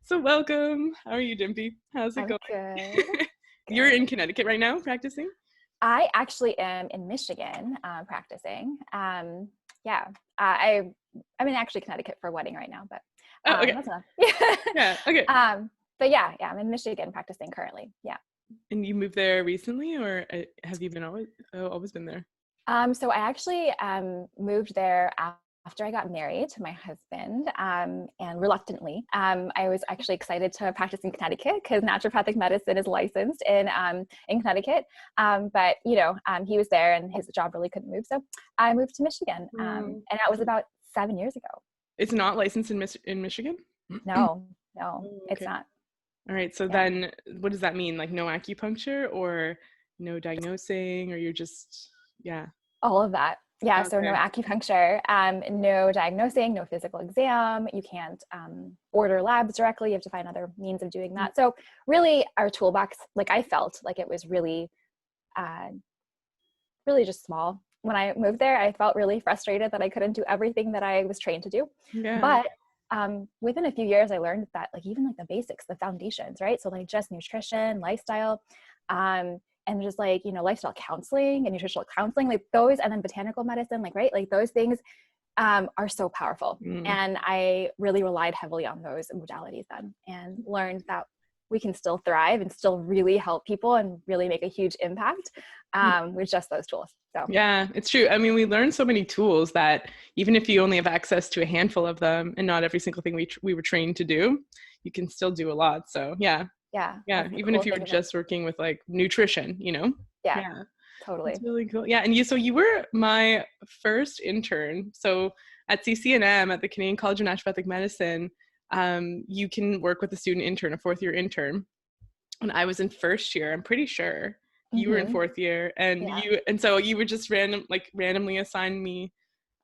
So welcome. How are you, Dimpi? How's it I'm going? good. You're in Connecticut right now practicing? I actually am in Michigan practicing. I'm in actually Connecticut for a wedding right now, but Oh, okay. that's enough. Yeah, okay. But yeah, I'm in Michigan practicing currently. Yeah. And you moved there recently, or have you been always been there? So I actually moved there after I got married to my husband, and reluctantly. I was actually excited to practice in Connecticut because naturopathic medicine is licensed in Connecticut. But he was there and his job really couldn't move, so I moved to Michigan, and that was about 7 years ago. It's not licensed in Michigan? No, Oh, it's okay. not. All right. So Yeah, then what does that mean? Like no acupuncture or no diagnosing, or you're just, yeah. all of that. Yeah, so no Okay. acupuncture, no diagnosing, no physical exam. You can't order labs directly. You have to find other means of doing that. So really our toolbox, like I felt like it was really, really just small. When I moved there, I felt really frustrated that I couldn't do everything that I was trained to do. Yeah. But within a few years, I learned that like even like the basics, the foundations, right? So like just nutrition, lifestyle, and just like, lifestyle counseling and nutritional counseling, like those, and then botanical medicine, like, right? Like those things are so powerful. And I really relied heavily on those modalities then and learned that we can still thrive and still really help people and really make a huge impact with just those tools. So Yeah, it's true. I mean, we learn so many tools that even if you only have access to a handful of them and not every single thing we were trained to do, you can still do a lot. So yeah, yeah, yeah. that's the Even cool if you were thing about it. just working with like nutrition, Yeah, Yeah, totally. it's really cool. Yeah, and you were my first intern. So at CCNM at the Canadian College of Naturopathic Medicine, you can work with a student intern, a fourth year intern. And I was in first year, I'm pretty sure. You were in fourth year, and Yeah, so you would just randomly assign me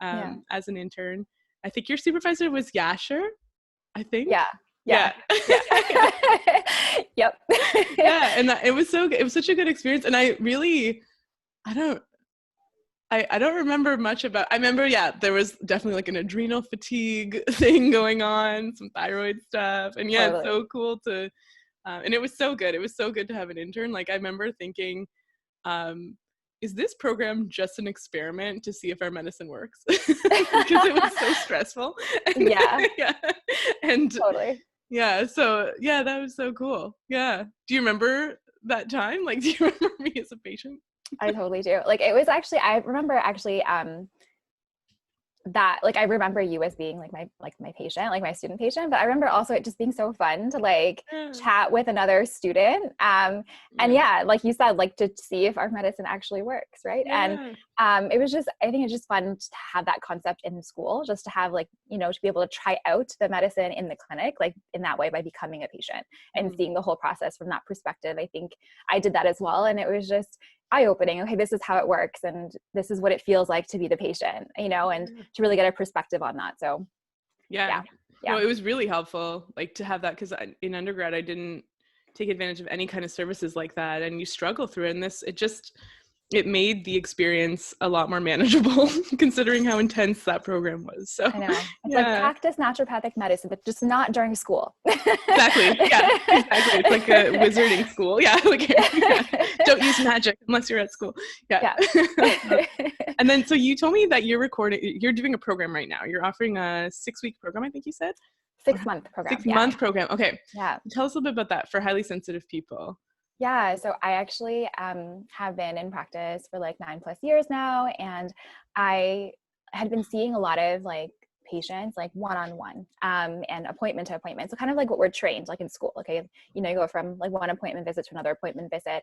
yeah, as an intern. I think your supervisor was Yasher, I think. yeah, Yeah. yeah, yeah. Yeah. Yep. Yeah, and it was such a good experience, and I don't I don't remember much about. I remember, yeah, there was definitely like an adrenal fatigue thing going on, some thyroid stuff, and yeah, it's Totally. so cool to and it was so good. It was so good to have an intern. Like I remember thinking, is this program just an experiment to see if our medicine works? Because it was so stressful. And, Yeah, yeah. And totally. yeah, so yeah, that was so cool. Yeah. Do you remember that time? Like, do you remember me as a patient? I totally do. Like it was actually, I remember actually, that like I remember you as being like my patient, like my student patient, but I remember also it just being so fun to like Yeah. chat with another student, and yeah, like you said, like to see if our medicine actually works, right? And Yeah. it was just, I think it's just fun to have that concept in school, just to have like, to be able to try out the medicine in the clinic, like in that way, by becoming a patient and seeing the whole process from that perspective. I think I did that as well, and it was just eye-opening. Okay, this is how it works, and this is what it feels like to be the patient, and to really get a perspective on that. So Yeah. yeah. No, it was really helpful, like to have that, because in undergrad I didn't take advantage of any kind of services like that, and you struggle through it. And it made the experience a lot more manageable considering how intense that program was. So I know. It's like yeah. practice naturopathic medicine, but just not during school. Exactly. Yeah, exactly. It's like a wizarding school. Yeah. Like, yeah. Don't use magic unless you're at school. Yeah. Yeah. And then, so you told me that you're doing a program right now. You're offering a 6-week program, I think you said? 6-month program. 6-month program. Okay. Yeah. Tell us a little bit about that for highly sensitive people. Yeah, so I actually have been in practice for like 9+ years now, and I had been seeing a lot of like patients like one-on-one and appointment to appointment. So kind of like what we're trained like in school. Okay, you go from like one appointment visit to another appointment visit.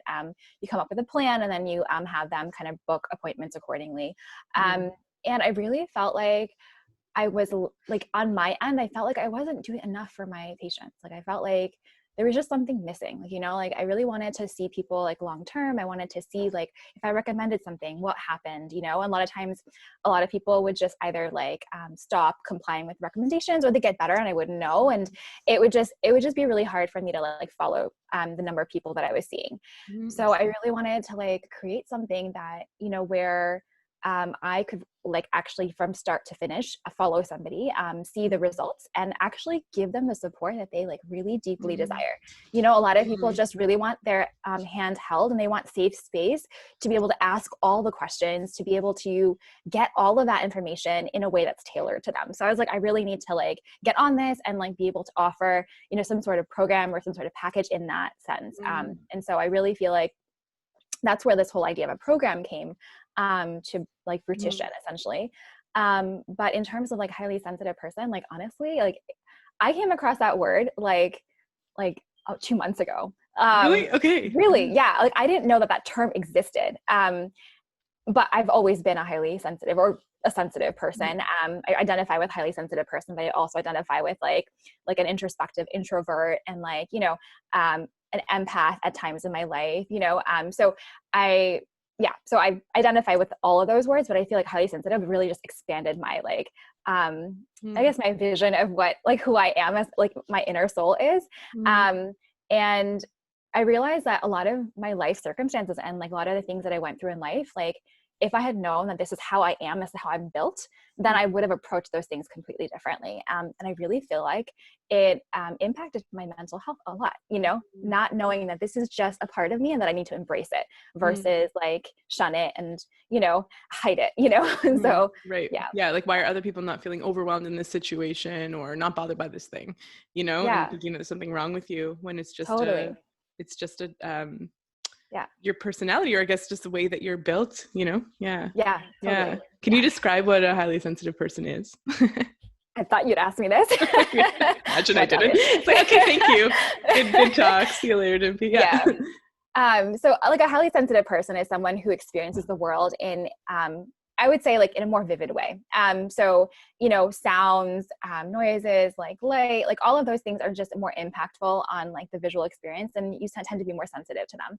You come up with a plan, and then you have them kind of book appointments accordingly. And I really felt like I was like, on my end, I felt like I wasn't doing enough for my patients. Like I felt like there was just something missing. Like, like I really wanted to see people like long-term. I wanted to see like if I recommended something, what happened, and a lot of times, a lot of people would just either like stop complying with recommendations, or they get better and I wouldn't know. And it would just be really hard for me to like follow the number of people that I was seeing. So I really wanted to like create something that, where I could like actually from start to finish follow somebody, see the results, and actually give them the support that they like really deeply desire. You know, a lot of people just really want their hand held, and they want safe space to be able to ask all the questions, to be able to get all of that information in a way that's tailored to them. So I was like, I really need to like get on this and like be able to offer, you know, some sort of program or some sort of package in that sense. And so I really feel like that's where this whole idea of a program came, to like fruition essentially. But in terms of like highly sensitive person, like honestly, like I came across that word like 2 months ago. Really? Okay. Really? Yeah. Like I didn't know that that term existed. But I've always been a highly sensitive or a sensitive person. I identify with highly sensitive person, but I also identify with like an introspective introvert and like, you know, an empath at times in my life, you know? So I identify with all of those words, but I feel like highly sensitive really just expanded my like, I guess my vision of what, like who I am as like my inner soul is. And I realized that a lot of my life circumstances and like a lot of the things that I went through in life, like if I had known that this is how I am, this is how I'm built, then I would have approached those things completely differently. And I really feel like it impacted my mental health a lot, you know, not knowing that this is just a part of me and that I need to embrace it versus like shun it and, you know, hide it, you know? So, right. Yeah. Like, why are other people not feeling overwhelmed in this situation or not bothered by this thing, you know, and thinking that there's something wrong with you when it's just it's just your personality, or I guess just the way that you're built, you know? Totally. Can you describe what a highly sensitive person is? I thought you'd ask me this. Imagine I didn't. It's like, okay, thank you. Good talk. See you later, Dimpi. So like a highly sensitive person is someone who experiences the world in, I would say like in a more vivid way. So, you know, sounds, noises, like light, like all of those things are just more impactful on like the visual experience, and you tend to be more sensitive to them.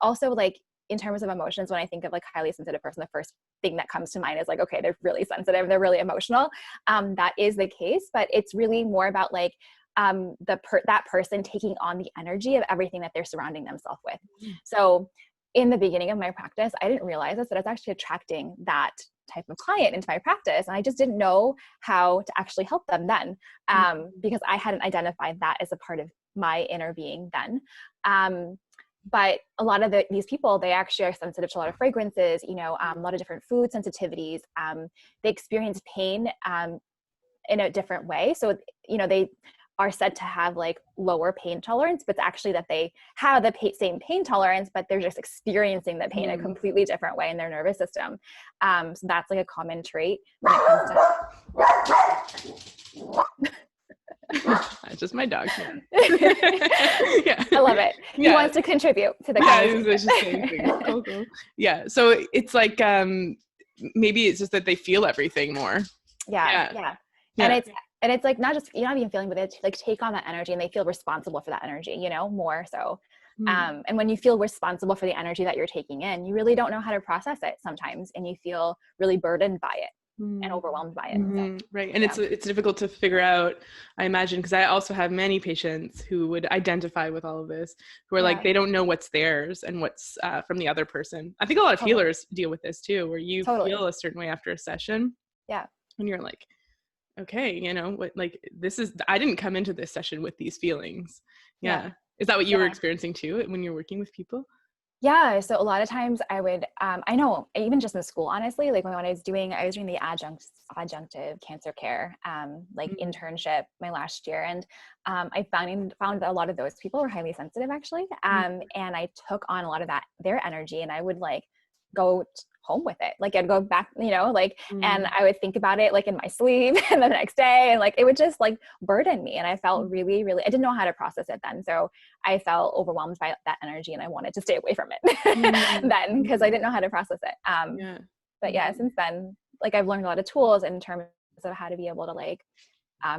Also like in terms of emotions, when I think of like highly sensitive person, the first thing that comes to mind is like, okay, they're really sensitive, they're really emotional. That is the case, but it's really more about like, that person taking on the energy of everything that they're surrounding themselves with. So in the beginning of my practice, I didn't realize this, that I was actually attracting that type of client into my practice. And I just didn't know how to actually help them then, because I hadn't identified that as a part of my inner being then. But a lot of these people, they actually are sensitive to a lot of fragrances, you know, a lot of different food sensitivities. They experience pain in a different way. So, you know, they are said to have like lower pain tolerance, but it's actually that they have the same pain tolerance, but they're just experiencing the pain in a completely different way in their nervous system. So that's like a common trait when it comes to... That's just my dog. I love it. He wants to contribute to the conversation. Cool. Yeah. So it's like, maybe it's just that they feel everything more. Yeah. And it's like, not just, you're not even feeling, but they like take on that energy and they feel responsible for that energy, you know, more so. And when you feel responsible for the energy that you're taking in, you really don't know how to process it sometimes. And you feel really burdened by it and overwhelmed by it. So, right. And it's difficult to figure out, I imagine, because I also have many patients who would identify with all of this, who are like, they don't know what's theirs and what's from the other person. I think a lot of healers deal with this too, where you feel a certain way after a session. And you're like, okay, you know, what, like, this is, I didn't come into this session with these feelings. Is that what you were experiencing too when you're working with people? Yeah. So a lot of times I would, I know even just in school, honestly, like when I was doing the adjunctive cancer care, like internship my last year. And I found that a lot of those people were highly sensitive actually. And I took on a lot of their energy, and I would like go home with it. Like I'd go back, you know, like, and I would think about it like in my sleep and the next day, and like, it would just like burden me. And I felt really, really, I didn't know how to process it then. So I felt overwhelmed by that energy, and I wanted to stay away from it then, because I didn't know how to process it. But since then, like I've learned a lot of tools in terms of how to be able to like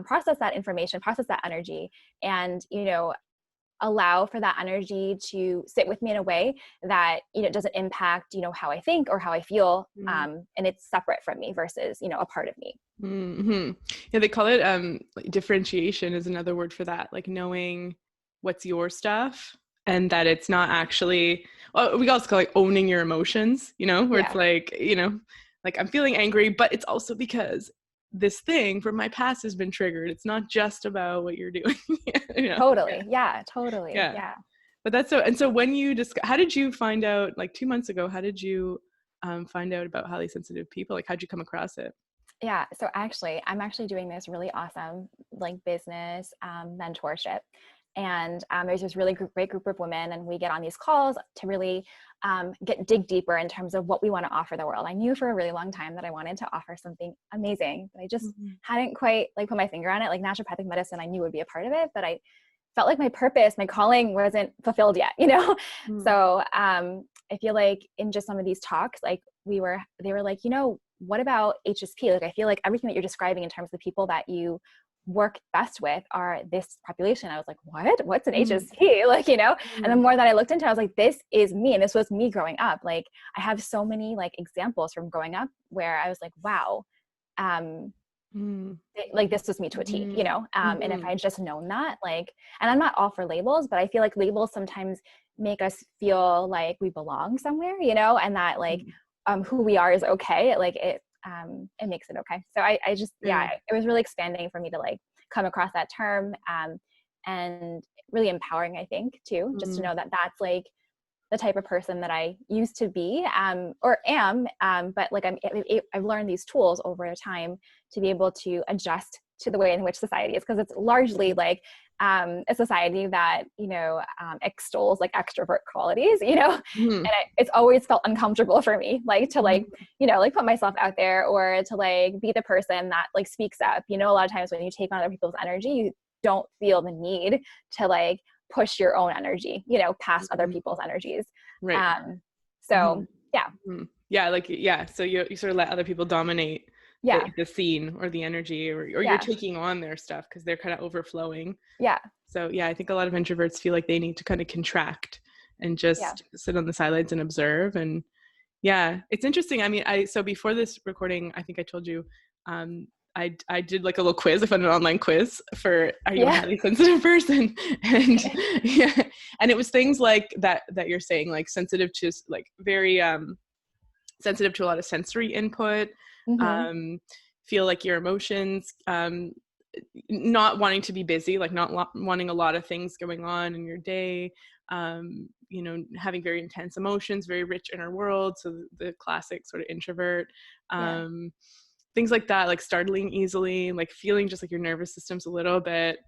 process that information, process that energy, and, you know, allow for that energy to sit with me in a way that, you know, doesn't impact, you know, how I think or how I feel. And it's separate from me versus, you know, a part of me. Yeah. They call it differentiation is another word for that. Like knowing what's your stuff and that it's not actually, well, we also call it like owning your emotions, you know, where it's like, you know, like I'm feeling angry, but it's also because this thing from my past has been triggered. It's not just about what you're doing. You know? Totally. Yeah, totally. Yeah. Yeah. But that's so, and so when you how did you find out, like 2 months ago, how did you find out about highly sensitive people? Like, how'd you come across it? Yeah. So actually, I'm actually doing this really awesome, like business mentorship. And there's this really great group of women, and we get on these calls to really dig deeper in terms of what we want to offer the world. I knew for a really long time that I wanted to offer something amazing, but I just hadn't quite like put my finger on it. Like naturopathic medicine, I knew would be a part of it, but I felt like my purpose, my calling wasn't fulfilled yet, you know? So I feel like in just some of these talks, like they were like, you know, what about HSP? Like, I feel like everything that you're describing in terms of the people that you work best with are this population. I was like, what's an HSP? Like, you know, and the more that I looked into it, I was like, this is me. And this was me growing up. Like, I have so many like examples from growing up where I was like, wow, like this was me to a T, you know? And if I had just known that, like, and I'm not all for labels, but I feel like labels sometimes make us feel like we belong somewhere, you know, and that like who we are is okay. Like it makes it okay. So I just, it was really expanding for me to like come across that term and really empowering, I think, too, just to know that that's like the type of person that I used to be or am, but like I've learned these tools over time to be able to adjust to the way in which society is, because it's largely like a society that, you know, extols like extrovert qualities, you know, and it's always felt uncomfortable for me, like to like, you know, like put myself out there or to like be the person that like speaks up. You know, a lot of times when you take on other people's energy, you don't feel the need to like push your own energy, you know, past other people's energies. Right. So yeah. So you sort of let other people dominate the scene or the energy, or you're taking on their stuff because they're kind of overflowing. Yeah. So I think a lot of introverts feel like they need to kind of contract and just sit on the sidelines and observe. And it's interesting. I mean, so before this recording, I think I told you, I did like a little quiz. I found an online quiz for, are you a highly sensitive person? And and it was things like that you're saying, like sensitive to like very sensitive to a lot of sensory input, feel like your emotions, not wanting to be busy, like not wanting a lot of things going on in your day, you know, having very intense emotions, very rich inner world. So the classic sort of introvert, things like that, like startling easily, like feeling just like your nervous system's a little bit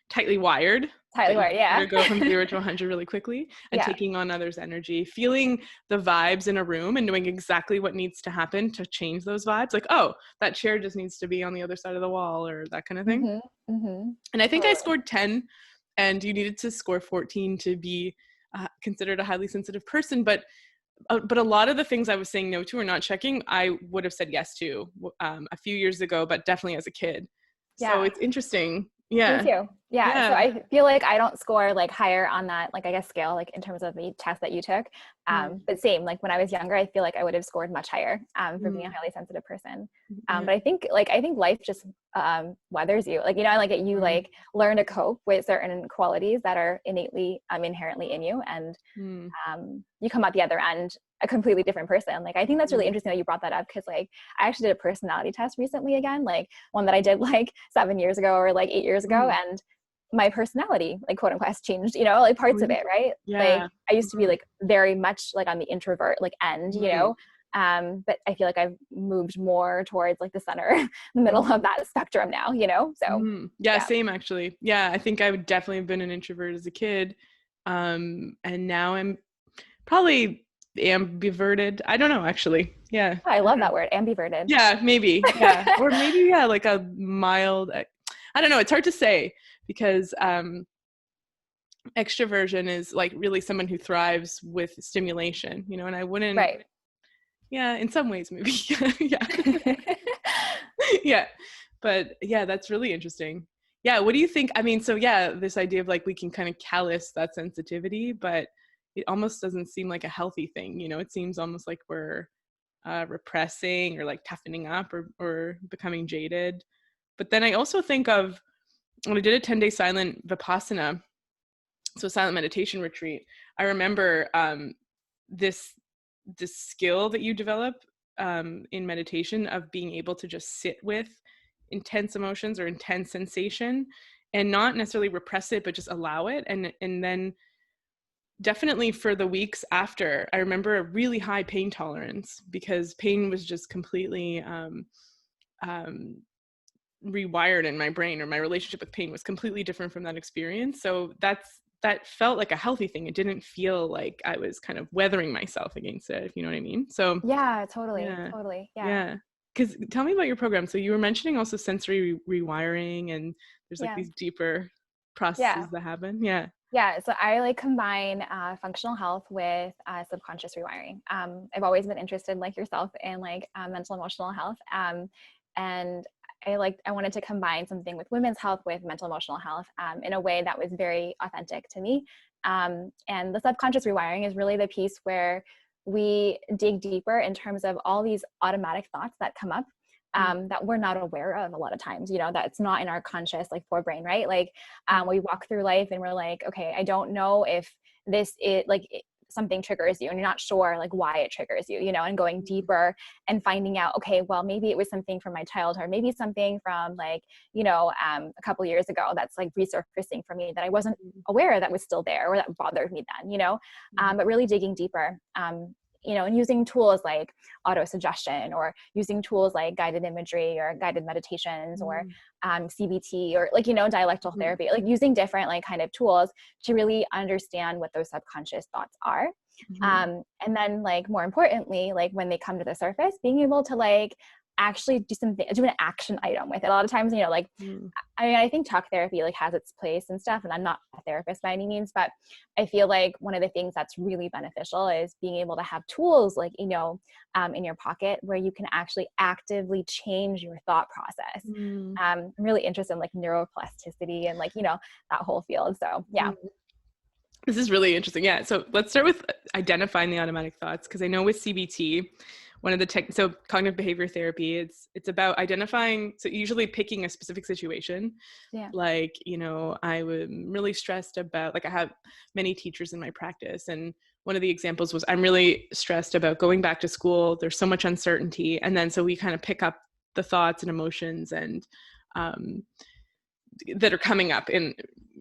tightly wired. To go from 0 to 100 really quickly, and taking on others' energy, feeling the vibes in a room and knowing exactly what needs to happen to change those vibes. Like, oh, that chair just needs to be on the other side of the wall, or that kind of thing. And I think I scored 10, and you needed to score 14 to be considered a highly sensitive person. But a lot of the things I was saying no to or not checking, I would have said yes to a few years ago, but definitely as a kid. So it's interesting. Me too. So I feel like I don't score like higher on that, like I guess scale, like in terms of the test that you took. But same, like when I was younger, I feel like I would have scored much higher for being a highly sensitive person. But I think life just weathers you, like, you know, like you like learn to cope with certain qualities that are innately, inherently in you. And you come out the other end a completely different person. Like, I think that's really interesting that you brought that up, because like I actually did a personality test recently again, like one that I did like 7 years ago or like 8 years ago. And my personality, like quote unquote, has changed, you know, like parts of it, right? Like I used to be like very much like on the introvert like end, you know, but I feel like I've moved more towards like the center, the middle of that spectrum now, you know? So same actually. I think I would definitely have been an introvert as a kid. And now I'm probably ambiverted. I don't know, actually. I love that word, ambiverted. Maybe. Or maybe like a mild, I don't know, it's hard to say, because extroversion is like really someone who thrives with stimulation, you know, and I wouldn't, in some ways maybe. But that's really interesting. What do you think? I mean, so this idea of like we can kind of callous that sensitivity, but it almost doesn't seem like a healthy thing, you know. It seems almost like we're repressing or like toughening up or becoming jaded. But then I also think of when I did a 10-day silent Vipassana so silent meditation retreat, I remember this skill that you develop in meditation of being able to just sit with intense emotions or intense sensation and not necessarily repress it, but just allow it. And then definitely for the weeks after, I remember a really high pain tolerance because pain was just completely rewired in my brain, or my relationship with pain was completely different from that experience. So that felt like a healthy thing. It didn't feel like I was kind of weathering myself against it, if you know what I mean. So Yeah, totally. yeah, Totally. Yeah. yeah. Because tell me about your program. So you were mentioning also sensory rewiring, and there's like Yeah. these deeper processes Yeah. that happen. Yeah. Yeah, so I like combine functional health with subconscious rewiring. I've always been interested, like yourself, in like mental emotional health, and I wanted to combine something with women's health with mental emotional health in a way that was very authentic to me. And the subconscious rewiring is really the piece where we dig deeper in terms of all these automatic thoughts that come up that we're not aware of a lot of times, you know, that's not in our conscious, like, forebrain, right? Like, we walk through life and we're like, okay, I don't know if this is like something triggers you and you're not sure like why it triggers you, you know, and going deeper and finding out, okay, well, maybe it was something from my childhood, maybe something from like, you know, a couple of years ago that's like resurfacing for me that I wasn't aware that was still there or that bothered me then, you know, but really digging deeper. You know, and using tools like auto-suggestion or using tools like guided imagery or guided meditations or CBT or like, you know, dialectal therapy, like using different like kind of tools to really understand what those subconscious thoughts are. And then like more importantly, like when they come to the surface, being able to like actually do an action item with it. A lot of times, you know, like, I mean, I think talk therapy like has its place and stuff, and I'm not a therapist by any means, but I feel like one of the things that's really beneficial is being able to have tools like, you know, in your pocket where you can actually actively change your thought process. I'm really interested in like neuroplasticity and like, you know, that whole field. So yeah. This is really interesting. Yeah. So let's start with identifying the automatic thoughts, because I know with CBT, one of the so cognitive behavior therapy, it's about identifying, so usually picking a specific situation. Yeah. Like, you know, I'm really stressed about, like I have many teachers in my practice, and one of the examples was I'm really stressed about going back to school. There's so much uncertainty. And then so we kind of pick up the thoughts and emotions and that are coming up in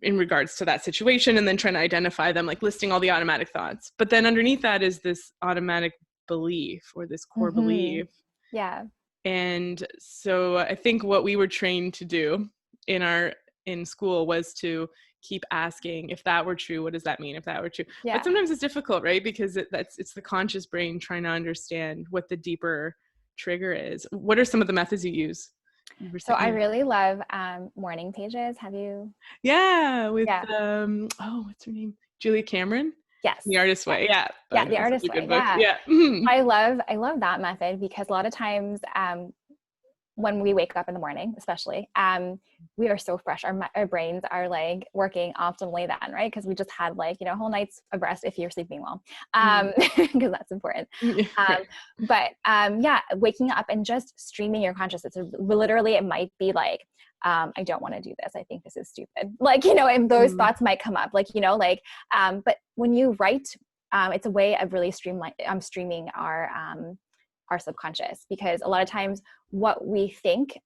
regards to that situation, and then trying to identify them, like listing all the automatic thoughts. But then underneath that is this automatic belief or this core belief. Yeah. And so I think what we were trained to do in school was to keep asking, if that were true, what does that mean? If that were true. Yeah. But sometimes it's difficult, right? Because it's the conscious brain trying to understand what the deeper trigger is. What are some of the methods you use? So I really love morning pages. Have you? Yeah, with Yeah. what's her name? Julia Cameron? Yes. The Artist's Way. Yeah. Yeah, The Artist's Way. Yeah. Yeah. I love that method because a lot of times when we wake up in the morning, especially, we are so fresh. Our brains are like working optimally then, right? Because we just had like, you know, a whole night's of rest if you're sleeping well, because that's important. Yeah, waking up and just streaming your consciousness. Literally, it might be like, I don't want to do this. I think this is stupid. Like, you know, and those thoughts might come up, like, you know, like, but when you write, it's a way of really streaming our subconscious, because a lot of times what we think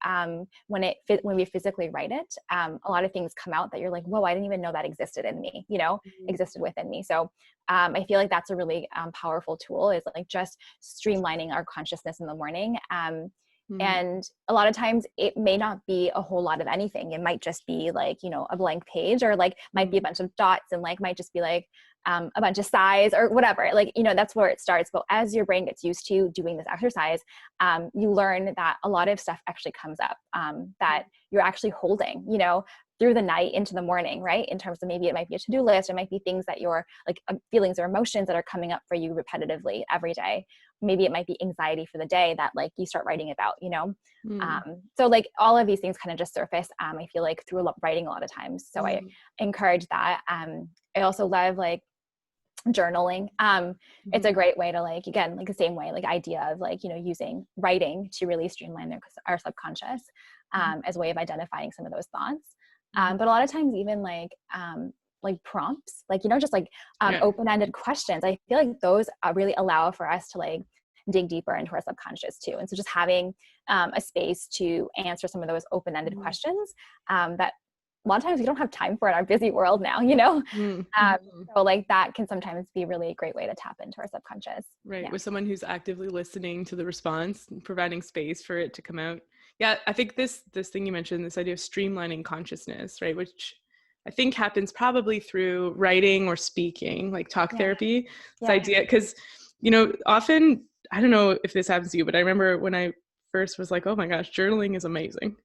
when we physically write it, a lot of things come out that you're like, whoa, I didn't even know that existed in me, you know, existed within me. So I feel like that's a really powerful tool, is like just streamlining our consciousness in the morning. And a lot of times it may not be a whole lot of anything. It might just be like, you know, a blank page, or like might be a bunch of dots, and like might just be like a bunch of sighs or whatever. Like, you know, that's where it starts. But as your brain gets used to doing this exercise, you learn that a lot of stuff actually comes up that you're actually holding, you know, through the night into the morning, right? In terms of maybe it might be a to-do list, it might be things that you're like feelings or emotions that are coming up for you repetitively every day. Maybe it might be anxiety for the day that like you start writing about, you know? So like all of these things kind of just surface, I feel like through writing a lot of times. So I encourage that. I also love like journaling. It's a great way to like, again, like the same way, like idea of like, you know, using writing to really streamline our subconscious as a way of identifying some of those thoughts. But a lot of times even like like prompts, like, just like Yeah. open-ended questions. I feel like those really allow for us to like dig deeper into our subconscious too. And so just having a space to answer some of those open-ended questions that a lot of times we don't have time for in our busy world now, so like that can sometimes be really a great way to tap into our subconscious. Right. Yeah. With someone who's actively listening to the response and providing space for it to come out. Yeah. I think this thing you mentioned, this idea of streamlining consciousness, right? Which I think happens probably through writing or speaking, like talk therapy. This idea, because, often, I don't know if this happens to you, but I remember when I first was like, oh my gosh, journaling is amazing,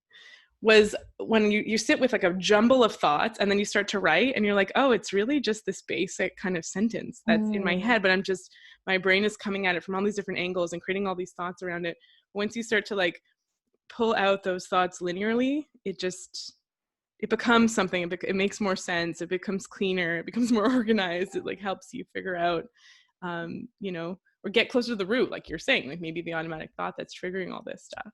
was when you sit with like a jumble of thoughts and then you start to write and you're like, oh, it's really just this basic kind of sentence that's in my head, but my brain is coming at it from all these different angles and creating all these thoughts around it. Once you start to like pull out those thoughts linearly, it becomes something, it makes more sense, it becomes cleaner, it becomes more organized, it like helps you figure out, or get closer to the root, like you're saying, like maybe the automatic thought that's triggering all this stuff.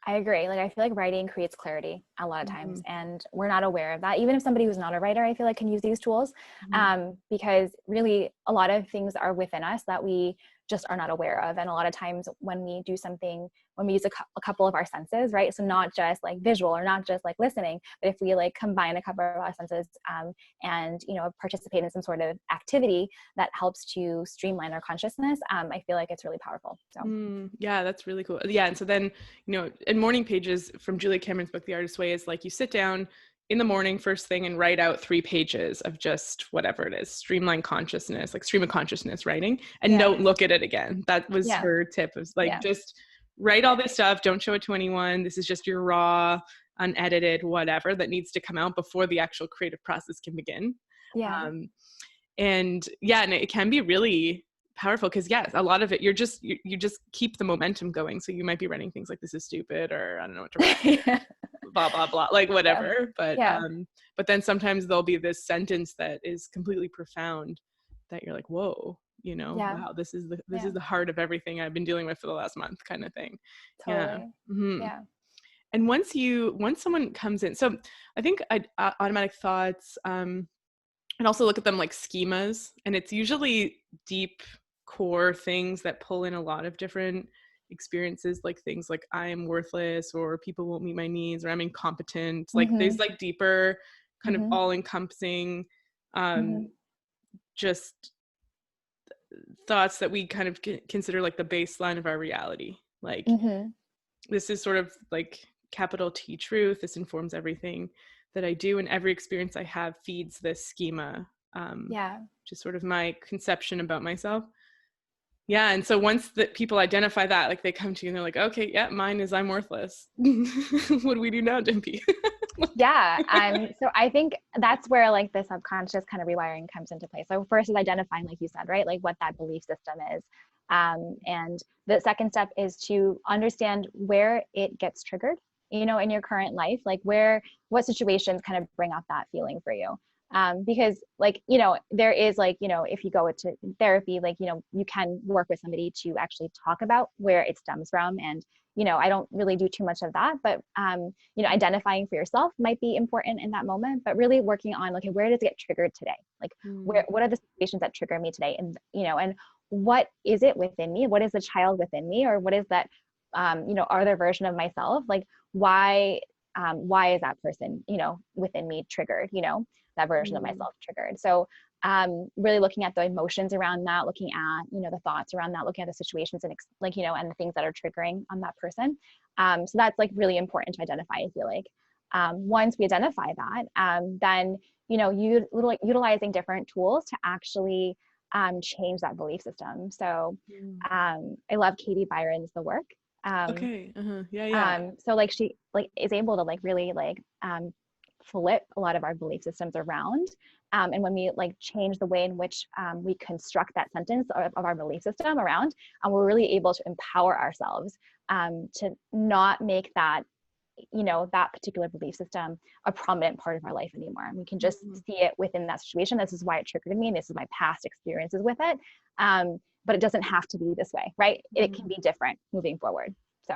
I agree. Like, I feel like writing creates clarity a lot of times, and we're not aware of that. Even if somebody who's not a writer, I feel like, can use these tools, because really a lot of things are within us that we just are not aware of. And a lot of times when we do something, when we use a couple of our senses, right? So not just like visual or not just like listening, but if we like combine a couple of our senses and, participate in some sort of activity that helps to streamline our consciousness, I feel like it's really powerful. So yeah, that's really cool. Yeah. And so then, in Morning Pages from Julia Cameron's book, The Artist's Way, is like you sit down in the morning first thing and write out 3 pages of just whatever it is, stream of consciousness writing, and don't look at it again. That was her tip, was like, just write all this stuff. Don't show it to anyone. This is just your raw, unedited, whatever that needs to come out before the actual creative process can begin. And it can be really powerful because a lot of it, you just keep the momentum going. So you might be writing things like, this is stupid, or I don't know what to write. Blah, blah, blah, like whatever. But then sometimes there'll be this sentence that is completely profound that you're like, whoa, wow, this is the heart of everything I've been dealing with for the last month, kind of thing. Totally. And once someone comes in, so I think automatic thoughts, and also look at them like schemas, and it's usually deep core things that pull in a lot of different experiences, like things like I am worthless, or people won't meet my needs, or I'm incompetent. Like there's like deeper kind of all encompassing just thoughts that we kind of consider like the baseline of our reality. Like this is sort of like capital T truth. This informs everything that I do, and every experience I have feeds this schema. Just sort of my conception about myself. Yeah. And so once that people identify that, like they come to you and they're like, okay, mine is I'm worthless. What do we do now, Dimpi? So I think that's where like the subconscious kind of rewiring comes into play. So first is identifying, like you said, right? Like what that belief system is. And the second step is to understand where it gets triggered, in your current life, like what situations kind of bring up that feeling for you. Because like, there is like, if you go into therapy, like, you can work with somebody to actually talk about where it stems from. And, I don't really do too much of that, but, identifying for yourself might be important in that moment, but really working on, okay, where does it get triggered today? Like what are the situations that trigger me today? And, and what is it within me? What is the child within me? Or what is that, other version of myself? Like, why is that person, within me triggered, that version of myself triggered? So really looking at the emotions around that, looking at, the thoughts around that, looking at the situations and and the things that are triggering on that person. So that's like really important to identify, I feel like. Once we identify that, then, utilizing different tools to actually change that belief system. So I love Katie Byron's The Work. So like she like is able to like really like flip a lot of our belief systems around, and when we like change the way in which we construct that sentence of our belief system around, we're really able to empower ourselves to not make that that particular belief system a prominent part of our life anymore. And we can just see it within that situation. This is why it triggered me, and this is my past experiences with it. But it doesn't have to be this way, right? It can be different moving forward. So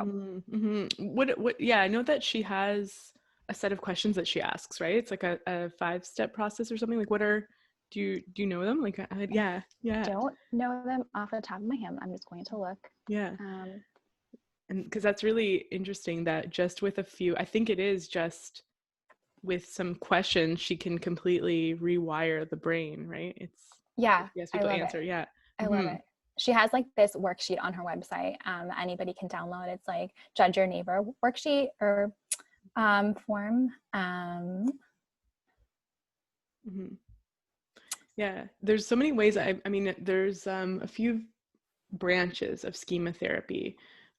what I know that she has a set of questions that she asks, right? It's like a 5-step process or something. Like do you know them? Like, yeah. Don't know them off the top of my head. I'm just going to look. Yeah. And because that's really interesting that just with a few, I think it is just with some questions, she can completely rewire the brain, right? It's, yeah, yes, I people love answer. it. Yeah. I love it. She has like this worksheet on her website. Anybody can download. It's like Judge Your Neighbor worksheet or form. Yeah, there's so many ways. I mean, there's a few branches of schema therapy.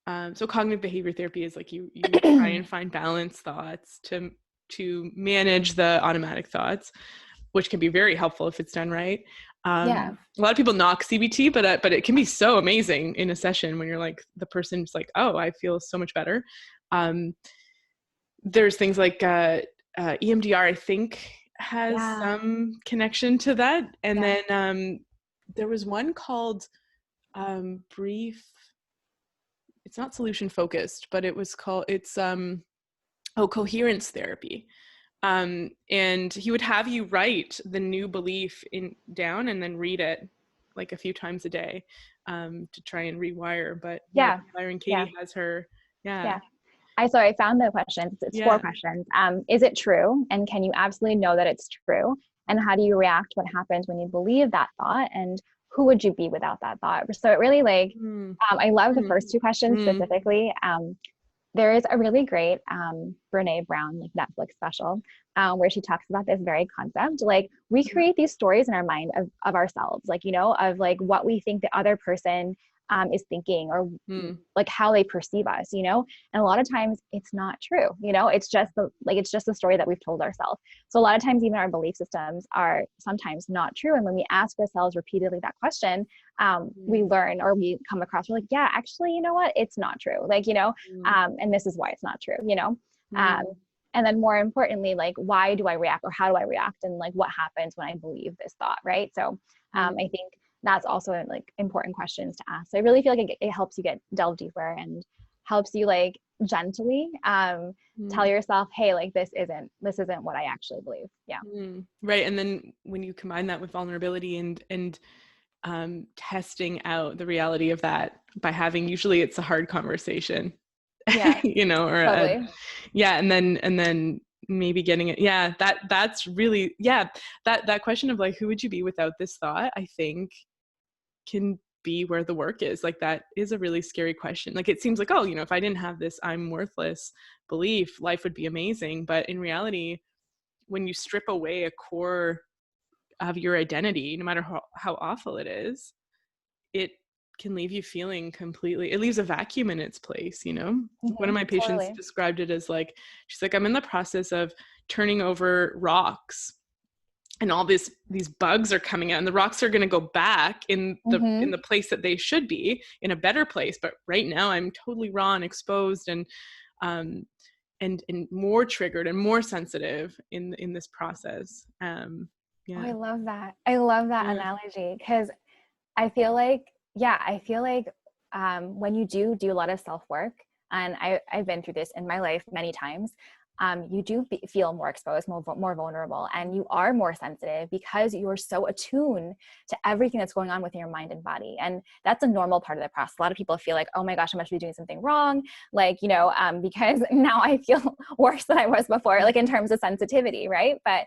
So cognitive behavior therapy is like you try and find balanced thoughts to manage the automatic thoughts, which can be very helpful if it's done right. Yeah. A lot of people knock CBT, but it can be so amazing in a session when you're like, the person's like, oh, I feel so much better. There's things like EMDR, I think, has some connection to that. And then there was one called brief, it's not solution focused, but it's Coherence Therapy. And he would have you write the new belief down and then read it like a few times a day to try and rewire. But Byron Katie has her. So I found the questions. It's 4 questions. Is it true? And can you absolutely know that it's true? And how do you react? What happens when you believe that thought? And who would you be without that thought? So it really I love the first 2 questions specifically. There is a really great Brene Brown like Netflix special where she talks about this very concept. Like we create these stories in our mind of ourselves, like, you know, of like what we think the other person is thinking or like how they perceive us, you know, and a lot of times it's not true, you know, it's just the story that we've told ourselves. So a lot of times even our belief systems are sometimes not true. And when we ask ourselves repeatedly that question, we learn or we come across, we're like, yeah, actually, you know what, it's not true. Like, you know, and this is why it's not true, you know? And then more importantly, like, why do I react or how do I react? And like, what happens when I believe this thought, right? So I think that's also like important questions to ask. So I really feel like it helps you delve deeper and helps you like gently tell yourself, hey, like this isn't what I actually believe. Yeah. Right. And then when you combine that with vulnerability and testing out the reality of that by having, usually it's a hard conversation, you know, or totally. And then maybe getting it. Yeah. That's really, that question of like, who would you be without this thought, I think can be where the work is. Like that is a really scary question. Like it seems like, oh, you know, if I didn't have this I'm worthless belief, life would be amazing. But in reality, when you strip away a core of your identity, no matter how awful it is, it can leave you feeling completely, it leaves a vacuum in its place, you know? One of my patients described it as like, she's like, I'm in the process of turning over rocks and all these bugs are coming out and the rocks are going to go back in the place that they should be, in a better place. But right now I'm totally raw and exposed and more triggered and more sensitive in this process. Oh, I love that. Analogy, because I feel like, when you do a lot of self-work, and I've been through this in my life many times, you do feel more exposed, more vulnerable, and you are more sensitive because you are so attuned to everything that's going on within your mind and body. And that's a normal part of the process. A lot of people feel like, oh my gosh, I must be doing something wrong. Like, you know, because now I feel worse than I was before, like in terms of sensitivity, right? But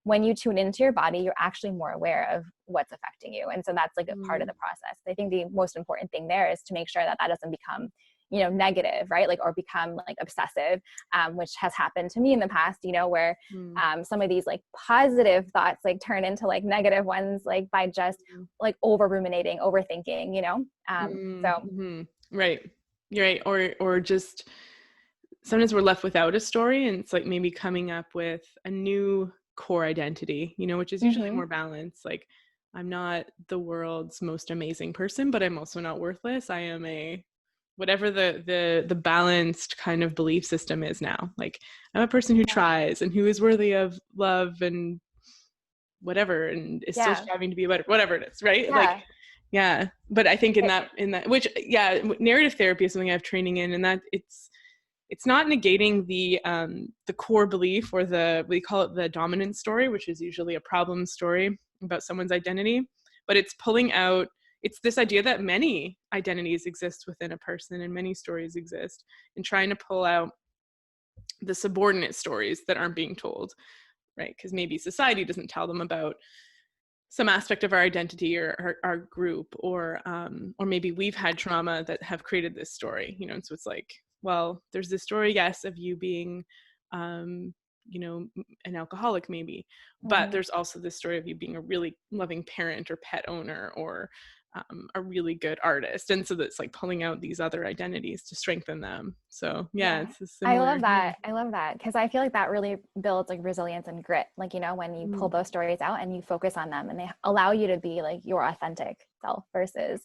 when you tune into your body, you're actually more aware of what's affecting you. And so that's like a part of the process. I think the most important thing there is to make sure that doesn't become, you know, negative, right? Like, or become like obsessive, which has happened to me in the past, you know, where some of these like positive thoughts like turn into like negative ones, like by just like over ruminating, overthinking, you know? Right. You're right. Or just sometimes we're left without a story and it's like maybe coming up with a new core identity, you know, which is usually more balanced. Like, I'm not the world's most amazing person, but I'm also not worthless. I am whatever the balanced kind of belief system is now. Like, I'm a person who tries and who is worthy of love and whatever, and is still striving to be better, whatever it is, right? Like, but I think in that which narrative therapy is something I have training in, and that it's not negating the core belief or we call it the dominant story, which is usually a problem story about someone's identity, but it's pulling out, it's this idea that many identities exist within a person and many stories exist, and trying to pull out the subordinate stories that aren't being told, right? Because maybe society doesn't tell them about some aspect of our identity or our group, or maybe we've had trauma that have created this story, you know. And so it's like, well, there's this story, yes, of you being, you know, an alcoholic maybe, but there's also this story of you being a really loving parent or pet owner, or a really good artist. And so that's like pulling out these other identities to strengthen them. So yeah, it's a similar. I love that. I love that, because I feel like that really builds like resilience and grit. Like, you know, when you pull those stories out and you focus on them, and they allow you to be like your authentic self versus,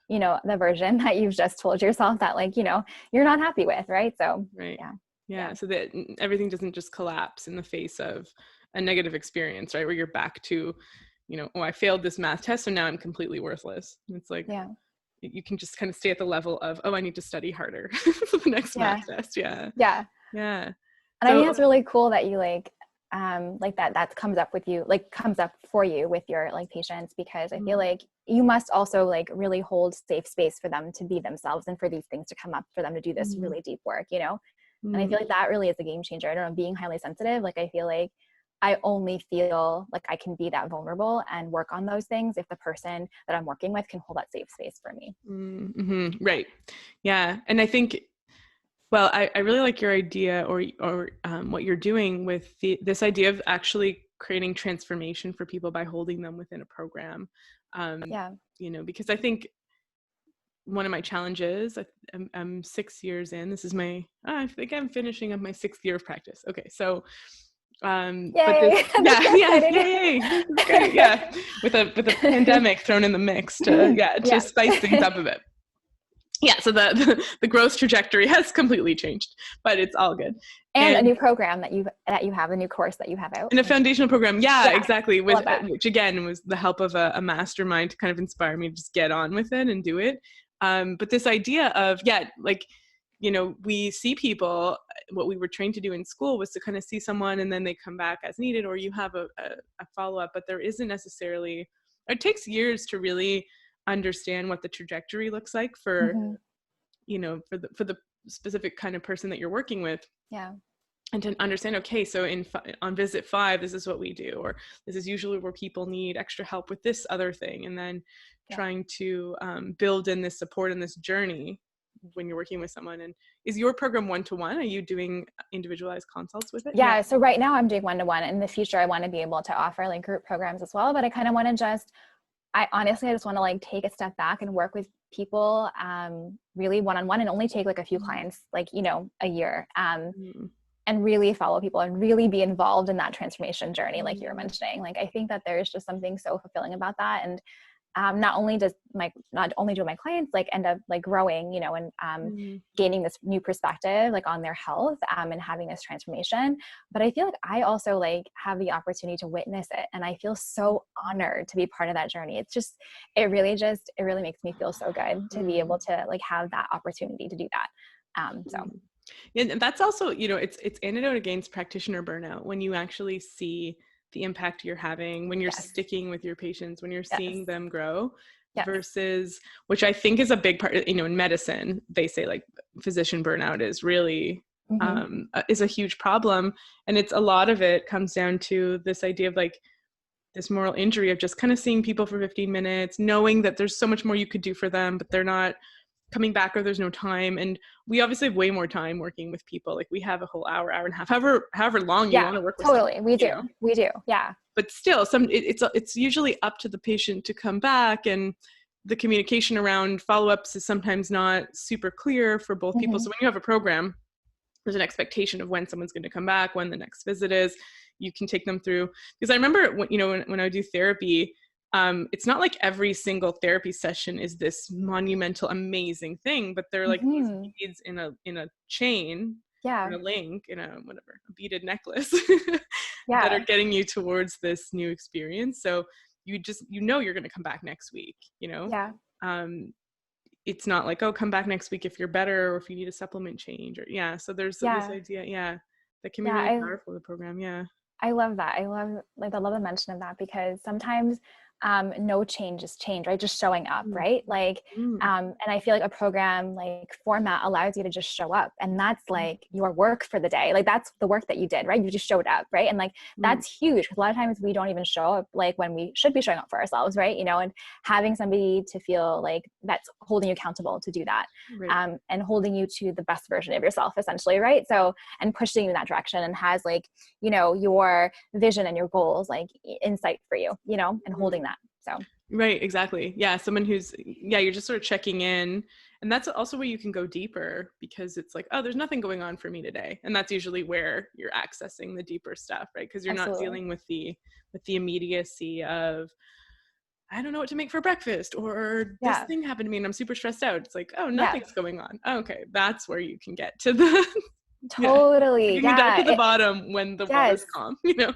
you know, the version that you've just told yourself that, like, you know, you're not happy with, right? So right. Yeah. So that everything doesn't just collapse in the face of a negative experience, right? Where you're back to, you know, oh, I failed this math test, so now I'm completely worthless. And it's like, you can just kind of stay at the level of, oh, I need to study harder for the next math test. Yeah. And I think it's really cool that you like that comes up with you, like comes up for you with your like patients, because I feel like you must also like really hold safe space for them to be themselves and for these things to come up, for them to do this really deep work, you know? And I feel like that really is a game changer. I don't know, being highly sensitive, like I feel like I only feel like I can be that vulnerable and work on those things if the person that I'm working with can hold that safe space for me. Right. Yeah. And I think, well, I really like your idea or what you're doing with this idea of actually creating transformation for people by holding them within a program. You know, because I think one of my challenges, I'm 6 years in, this is I think I'm finishing up my 6th year of practice. Okay. So, Yay. But this, yay. This is great. Yeah. With a pandemic thrown in the mix to spice things up a bit. Yeah. So the growth trajectory has completely changed, but it's all good. And a new program that you have, a new course that you have out. And a foundational program. Yeah, exactly. Which again was the help of a mastermind to kind of inspire me to just get on with it and do it. But this idea of, like, you know, we see people, what we were trained to do in school was to kind of see someone and then they come back as needed, or you have a follow-up, but there isn't necessarily, it takes years to really understand what the trajectory looks like for, you know, for the specific kind of person that you're working with. Yeah. And to understand, okay, so on visit 5, this is what we do, or this is usually where people need extra help with this other thing. And then trying to build in this support in this journey when you're working with someone. And is your program one-to-one? Are you doing individualized consults with it? Yeah. So right now I'm doing one-to-one. In the future, I want to be able to offer like group programs as well, but I kind of want to I just want to like take a step back and work with people really one-on-one, and only take like a few clients, like, you know, a year, and really follow people and really be involved in that transformation journey. Like you were mentioning, like, I think that there's just something so fulfilling about that. And not only do my clients like end up like growing, you know, and gaining this new perspective like on their health and having this transformation, but I feel like I also like have the opportunity to witness it, and I feel so honored to be part of that journey. It really makes me feel so good to be able to like have that opportunity to do that. Yeah, and that's also, you know, it's antidote against practitioner burnout, when you actually see the impact you're having, when you're sticking with your patients, when you're seeing them grow, versus, which I think is a big part, you know, in medicine, they say like physician burnout is really, is a huge problem. And it's a lot of it comes down to this idea of like this moral injury of just kind of seeing people for 15 minutes, knowing that there's so much more you could do for them, but they're not coming back, or there's no time. And we obviously have way more time working with people. Like we have a whole hour and a half, however long you want to work with totally someone, we do but still it's usually up to the patient to come back, and the communication around follow-ups is sometimes not super clear for both people. So when you have a program, there's an expectation of when someone's going to come back, when the next visit is. You can take them through, because I remember when I do therapy, it's not like every single therapy session is this monumental, amazing thing, but they're like these beads in a chain, in a link, in a beaded necklace that are getting you towards this new experience. So you know you're going to come back next week, you know? it's not like, oh, come back next week if you're better, or if you need a supplement change, or so there's this idea, that can be really powerful, the program. I love that. I love the mention of that, because sometimes no change is change, right? Just showing up, right? Like, and I feel like a program like format allows you to just show up, and that's like your work for the day. Like that's the work that you did, right? You just showed up, right? And like, that's huge, because a lot of times we don't even show up like when we should be showing up for ourselves, right? You know, and having somebody to feel like that's holding you accountable to do that, and holding you to the best version of yourself, essentially, right? So, and pushing you in that direction, and has like, you know, your vision and your goals like in sight for you, you know, and holding that. So right, exactly. Yeah, someone who's you're just sort of checking in, and that's also where you can go deeper, because it's like, oh, there's nothing going on for me today, and that's usually where you're accessing the deeper stuff, right? Because you're not dealing with the immediacy of, I don't know what to make for breakfast, or this thing happened to me and I'm super stressed out. It's like, oh, nothing's going on. Okay, that's where you can get to the totally. You can get down to the bottom when the water's calm, you know?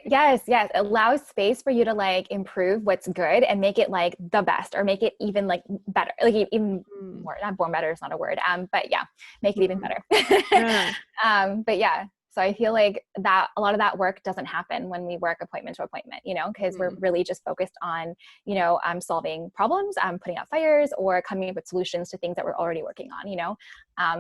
Yes. It allows space for you to like improve what's good and make it like the best, or make it even like better, like even more, not born better is not a word. But make it even better. But so I feel like that a lot of that work doesn't happen when we work appointment to appointment, you know, because we're really just focused on, you know, solving problems, putting out fires, or coming up with solutions to things that we're already working on, you know,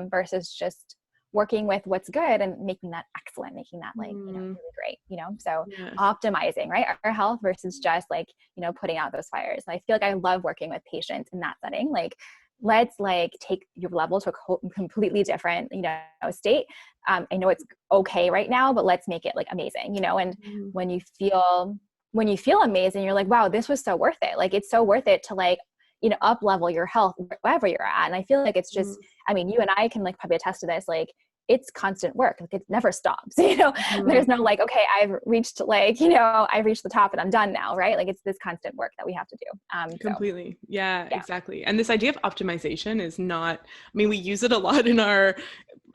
versus just working with what's good and making that excellent, making that like, you know, really great, you know, so optimizing, right, our health versus just like, you know, putting out those fires. And I feel like I love working with patients in that setting. Like, let's like take your level to a completely different, you know, state. I know it's okay right now, but let's make it like amazing, you know, and when you feel amazing, you're like, wow, this was so worth it. Like, it's so worth it to like, you know, up level your health wherever you're at. And I feel like it's just, I mean, you and I can like probably attest to this, like it's constant work. Like it never stops, you know, there's no like, okay, I've reached like, you know, I've reached the top and I'm done now. Right. Like it's this constant work that we have to do. Completely. Yeah, exactly. And this idea of optimization is not, I mean, we use it a lot in our,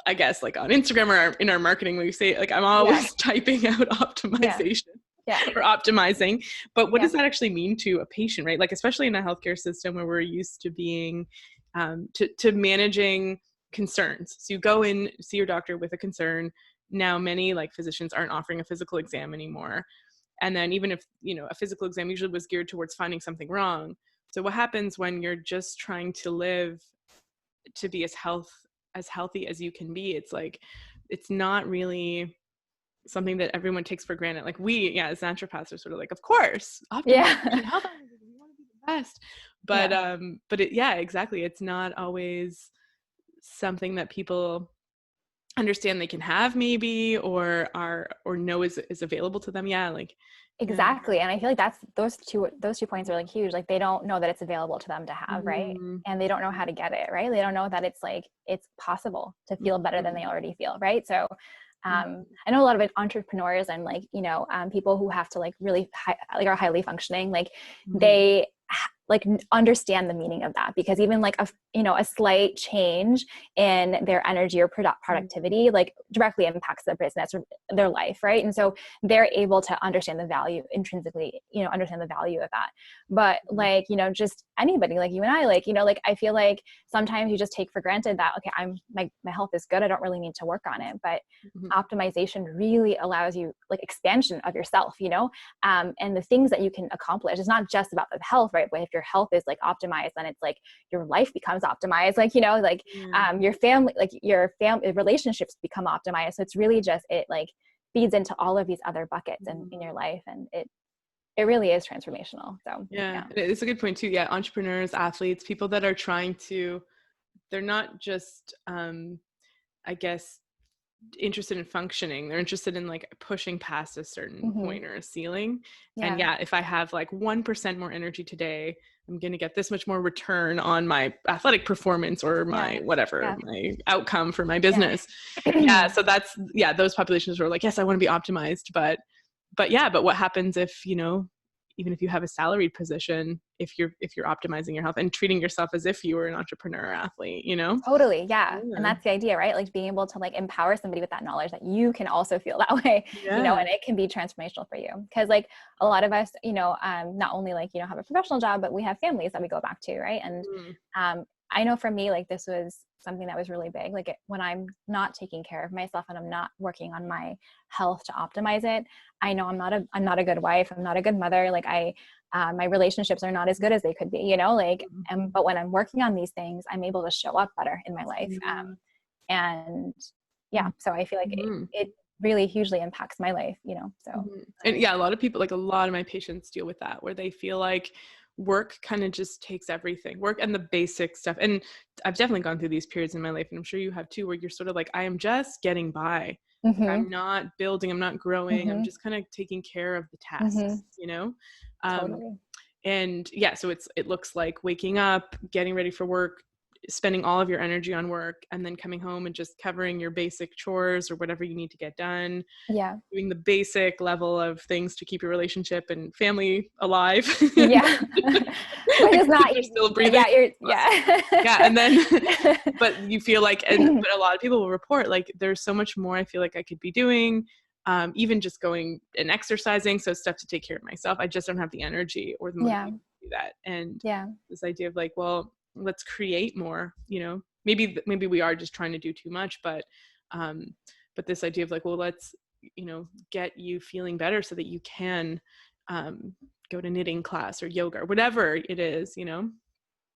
I guess like on Instagram or in our marketing, we say like, I'm always typing out optimization. Or optimizing, but what does that actually mean to a patient, right? Like, especially in a healthcare system where we're used to being, to managing concerns. So you go in, see your doctor with a concern. Now, many like physicians aren't offering a physical exam anymore. And then even if, you know, a physical exam usually was geared towards finding something wrong. So what happens when you're just trying to live to be as healthy as you can be? It's like, it's not really something that everyone takes for granted. Like we, as naturopaths are sort of like, of course, optimization, health, we want to be the best. But it, exactly. It's not always something that people understand they can have maybe, or know is available to them. Exactly. And I feel like that's those two points are like huge. Like they don't know that it's available to them to have, right? And they don't know how to get it, right? They don't know that it's like, it's possible to feel better than they already feel, right? So I know a lot of entrepreneurs and like, you know, people who have to like really are highly functioning, like they like understand the meaning of that, because even like a slight change in their energy or productivity like directly impacts their business or their life, right? And so they're able to understand the value intrinsically, you know, understand the value of that. But like, you know, just anybody like you and I, like, you know, like I feel like sometimes you just take for granted that, okay, my health is good, I don't really need to work on it. But optimization really allows you like expansion of yourself, you know, and the things that you can accomplish. It's not just about the health, right? But if your health is like optimized, then it's like your life becomes optimized, like, you know, like your family, like your family relationships become optimized. So it's really just, it like feeds into all of these other buckets in your life, and it really is transformational. So it's a good point too. Entrepreneurs, athletes, people that are trying to, they're not just I guess interested in functioning, they're interested in like pushing past a certain point or a ceiling. And if I have like 1% more energy today, I'm going to get this much more return on my athletic performance or my whatever, my outcome for my business. So that's, those populations are like, yes, I want to be optimized, but what happens if, you know, even if you have a salaried position, if you're optimizing your health and treating yourself as if you were an entrepreneur or athlete, you know? Totally. Yeah. And that's the idea, right? Like being able to like empower somebody with that knowledge that you can also feel that way, you know, and it can be transformational for you. Cause like a lot of us, you know, not only like, you know, have a professional job, but we have families that we go back to. Right. And, I know for me, like this was something that was really big. Like when I'm not taking care of myself and I'm not working on my health to optimize it, I know I'm not a good wife. I'm not a good mother. Like my relationships are not as good as they could be, you know, like, but when I'm working on these things, I'm able to show up better in my life. And yeah, so I feel like it really hugely impacts my life, you know, so. And yeah, a lot of people, like a lot of my patients deal with that, where they feel like work kind of just takes everything, work and the basic stuff. And I've definitely gone through these periods in my life, and I'm sure you have too, where you're sort of like, I am just getting by. I'm not building, I'm not growing. I'm just kind of taking care of the tasks, you know? Totally. And yeah, so it looks like waking up, getting ready for work, spending all of your energy on work, and then coming home and just covering your basic chores or whatever you need to get done. Yeah. Doing the basic level of things to keep your relationship and family alive. Yeah. Which is not, you're still breathing. Yeah. Yeah. And then, but you feel like, but a lot of people will report, like, there's so much more I feel like I could be doing. Even just going and exercising. So stuff to take care of myself. I just don't have the energy or the motivation to do that. And this idea of like, well, let's create more, you know, maybe we are just trying to do too much, but this idea of like, well, let's, you know, get you feeling better so that you can go to knitting class or yoga or whatever it is, you know?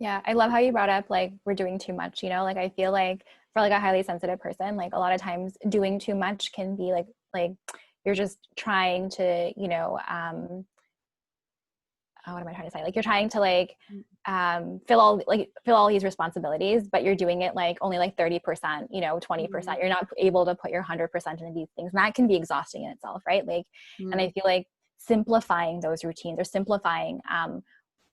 Yeah. I love how you brought up, like, we're doing too much, you know, like, I feel like for like a highly sensitive person, like a lot of times doing too much can be like you're just trying to, you know, what am I trying to say? Like you're trying to like fill all these responsibilities, but you're doing it like only like 30%, you know, 20%. You're not able to put your 100% into these things. And that can be exhausting in itself, right? Like, and I feel like simplifying those routines or simplifying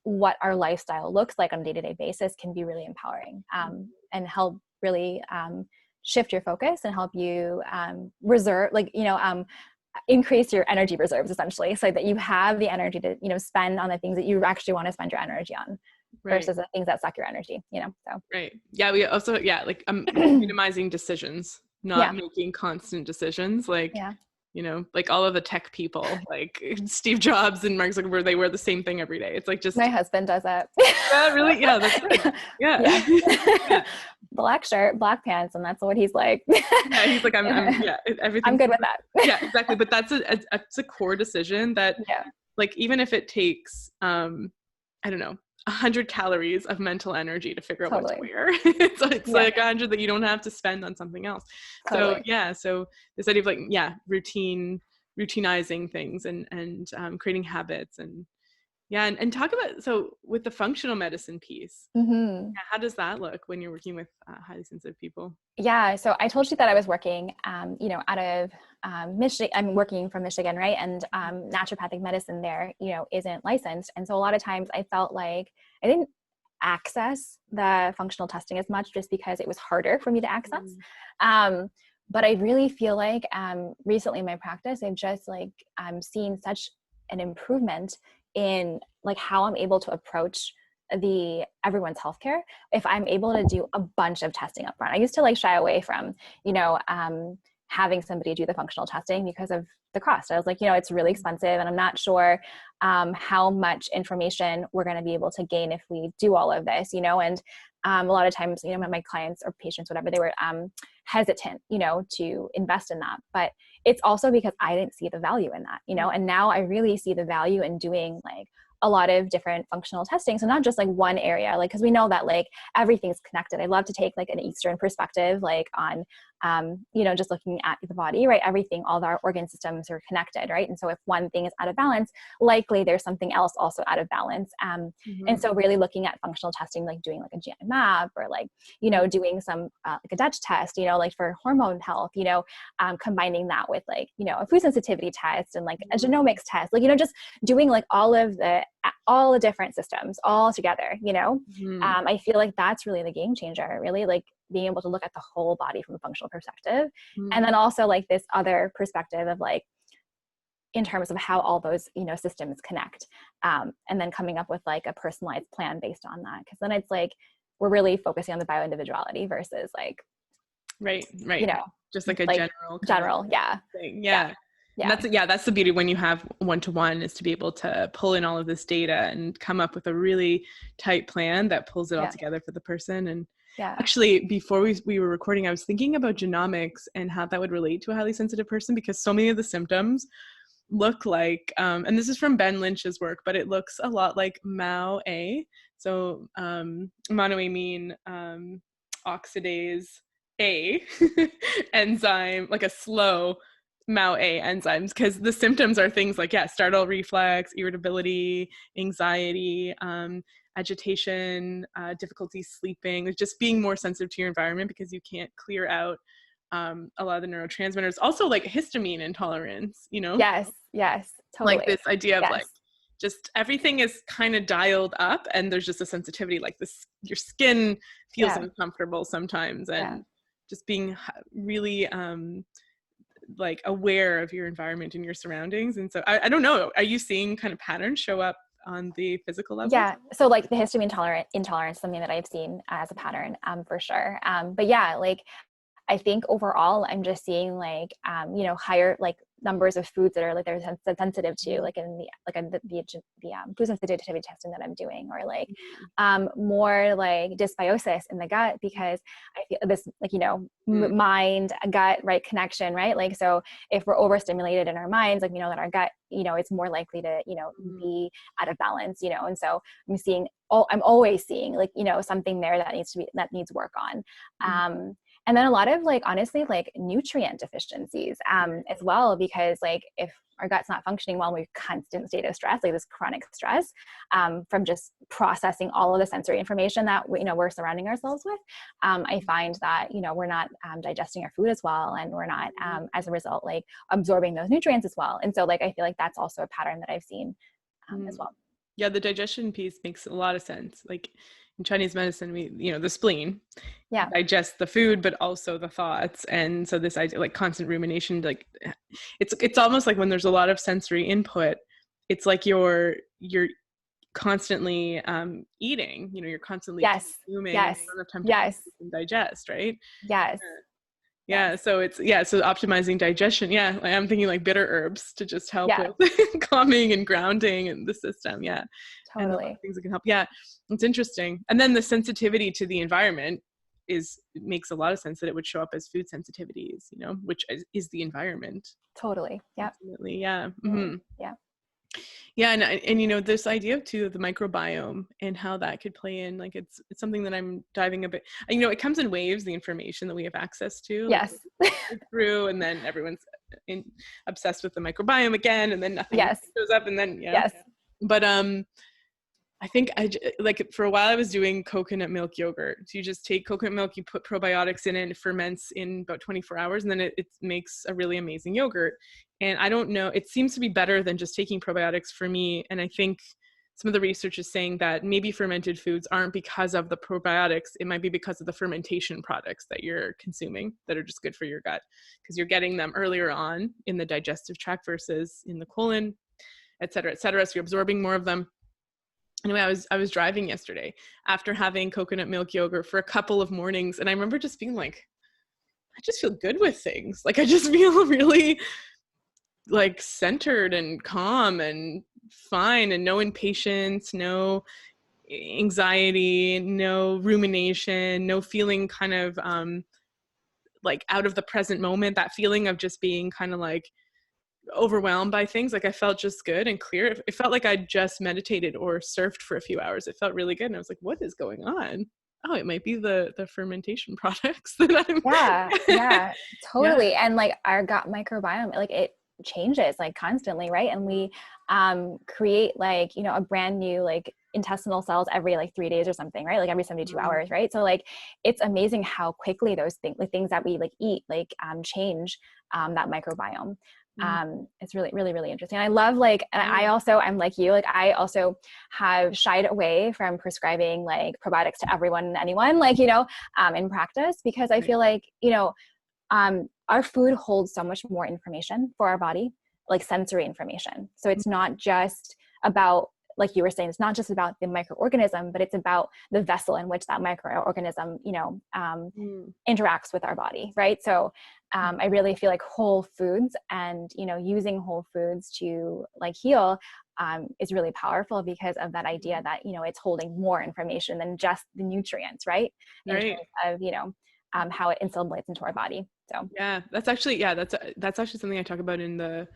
what our lifestyle looks like on a day-to-day basis can be really empowering and help really shift your focus and help you reserve, like, you know, increase your energy reserves essentially, so that you have the energy to, you know, spend on the things that you actually want to spend your energy on versus the things that suck your energy, you know? So. Right. Yeah. We also, like minimizing decisions, not making constant decisions. Like, you know, like all of the tech people, like Steve Jobs and Mark Zuckerberg, they wear the same thing every day. It's like just. My husband does that. Yeah, really? Yeah, that's good. Yeah. Black shirt, black pants, and that's what he's like. Yeah, he's like, I'm everything. I'm good with that. Yeah, exactly. But that's a core decision that, like, even if it takes, I don't know, 100 calories of mental energy to figure out what to wear. So it's like 100 that you don't have to spend on something else. Totally. So so this idea of like, routinizing things and creating habits and talk about, so with the functional medicine piece, how does that look when you're working with highly sensitive people? Yeah. So I told you that I was working, you know, out of Michigan. I'm working from Michigan, right? And naturopathic medicine there, you know, isn't licensed. And so a lot of times I felt like I didn't access the functional testing as much just because it was harder for me to access. But I really feel like recently in my practice, I've just like seen such an improvement in like how I'm able to approach everyone's healthcare if I'm able to do a bunch of testing up front. I used to like shy away from, you know, having somebody do the functional testing because of the cost. I was like, you know, it's really expensive and I'm not sure how much information we're going to be able to gain if we do all of this, you know, and a lot of times, you know, my clients or patients, whatever, they were hesitant, you know, to invest in that. But it's also because I didn't see the value in that, you know, and now I really see the value in doing like a lot of different functional testing. So not just like one area, like, cause we know that like everything's connected. I love to take like an Eastern perspective, like on, you know, just looking at the body, right? Everything, all of our organ systems are connected, right? And so if one thing is out of balance, likely there's something else also out of balance. And so really looking at functional testing, like doing like a GI map or like, you know, doing some like a Dutch test, you know, like for hormone health, you know, combining that with like, you know, a food sensitivity test and like a genomics test, like, you know, just doing like all the different systems all together, you know. I feel like that's really the game changer, really, like being able to look at the whole body from a functional perspective. And then also like this other perspective of like, in terms of how all those, you know, systems connect. And then coming up with like a personalized plan based on that. Cause then it's like, we're really focusing on the bio-individuality versus like, right. you know, just like a like general thing. Yeah. That's the beauty when you have one-to-one, is to be able to pull in all of this data and come up with a really tight plan that pulls it all together for the person. And actually, before we were recording, I was thinking about genomics and how that would relate to a highly sensitive person, because so many of the symptoms look like, and this is from Ben Lynch's work, but it looks a lot like MAO-A. So monoamine oxidase A enzyme, like a slow MAO-A enzymes, because the symptoms are things like, startle reflex, irritability, anxiety, agitation, difficulty sleeping, just being more sensitive to your environment because you can't clear out a lot of the neurotransmitters. Also like histamine intolerance, Yes, totally. Like this idea of like, just everything is kind of dialed up and there's just a sensitivity, like this, your skin feels uncomfortable sometimes, and just being really like aware of your environment and your surroundings. And so I don't know, are you seeing kind of patterns show up on the physical level? Yeah. So like the histamine intolerance, something that I've seen as a pattern, for sure. But like, I think overall, I'm just seeing like, higher like numbers of foods that are like they're sensitive to, like in the food sensitivity testing that I'm doing, or like more like dysbiosis in the gut, because I feel this like, mind gut, right, connection, right? Like, so if we're overstimulated in our minds, like, that our gut, it's more likely to, be out of balance, and so I'm always seeing like, something there that needs work on. And then a lot of like, honestly, like nutrient deficiencies as well, because like if our gut's not functioning well, we're constant state of stress, like this chronic stress from just processing all of the sensory information that we're surrounding ourselves with. I find that, we're not digesting our food as well, and we're not, as a result, like absorbing those nutrients as well. And so like, I feel like that's also a pattern that I've seen as well. Yeah, the digestion piece makes a lot of sense. Like in Chinese medicine, we, the spleen digests the food, but also the thoughts. And so this idea, like constant rumination, like it's almost like when there's a lot of sensory input, it's like you're constantly eating, you're constantly consuming. Yes. You don't have time to digest, right? Yeah. So so optimizing digestion. Yeah. I'm thinking like bitter herbs to just help with calming and grounding and the system. Yeah. Totally. And a lot of things that can help. Yeah. It's interesting. And then the sensitivity to the environment makes a lot of sense that it would show up as food sensitivities, which is the environment. Totally. Yeah. Absolutely. Yeah. Mm-hmm. Yeah. Yeah. And this idea too of the microbiome and how that could play in, like, it's something that I'm diving a bit, it comes in waves, the information that we have access to. Yes. Like, through, and then everyone's obsessed with the microbiome again, and then nothing shows up, and then, But, I think for a while I was doing coconut milk yogurt. So you just take coconut milk, you put probiotics in it, and it ferments in about 24 hours, and then it makes a really amazing yogurt. And I don't know, it seems to be better than just taking probiotics for me. And I think some of the research is saying that maybe fermented foods aren't because of the probiotics. It might be because of the fermentation products that you're consuming that are just good for your gut, because you're getting them earlier on in the digestive tract versus in the colon, et cetera, et cetera. So you're absorbing more of them. Anyway, I was driving yesterday after having coconut milk yogurt for a couple of mornings, and I remember just being like, I just feel good with things. Like, I just feel really like centered and calm and fine, and no impatience, no anxiety, no rumination, no feeling kind of like out of the present moment, that feeling of just being kind of like overwhelmed by things. Like, I felt just good and clear. It felt like I just meditated or surfed for a few hours. It felt really good. And I was like, what is going on? Oh, it might be the fermentation products that I'm totally. And like our gut microbiome, like it changes like constantly, right? And we create like, a brand new like intestinal cells every like 3 days or something, right? Like every 72 hours, right? So like it's amazing how quickly those things that we like eat like change that microbiome. It's really, really, really interesting. I love like, and I'm like you, like I also have shied away from prescribing like probiotics to everyone and anyone, like, in practice, because I feel like, our food holds so much more information for our body, like sensory information. So it's not just about like you were saying, it's not just about the microorganism, but it's about the vessel in which that microorganism, interacts with our body, right? So I really feel like whole foods and, using whole foods to like heal is really powerful because of that idea that, it's holding more information than just the nutrients, right? In Right. terms of, how it assimilates into our body. So yeah, that's actually something I talk about in the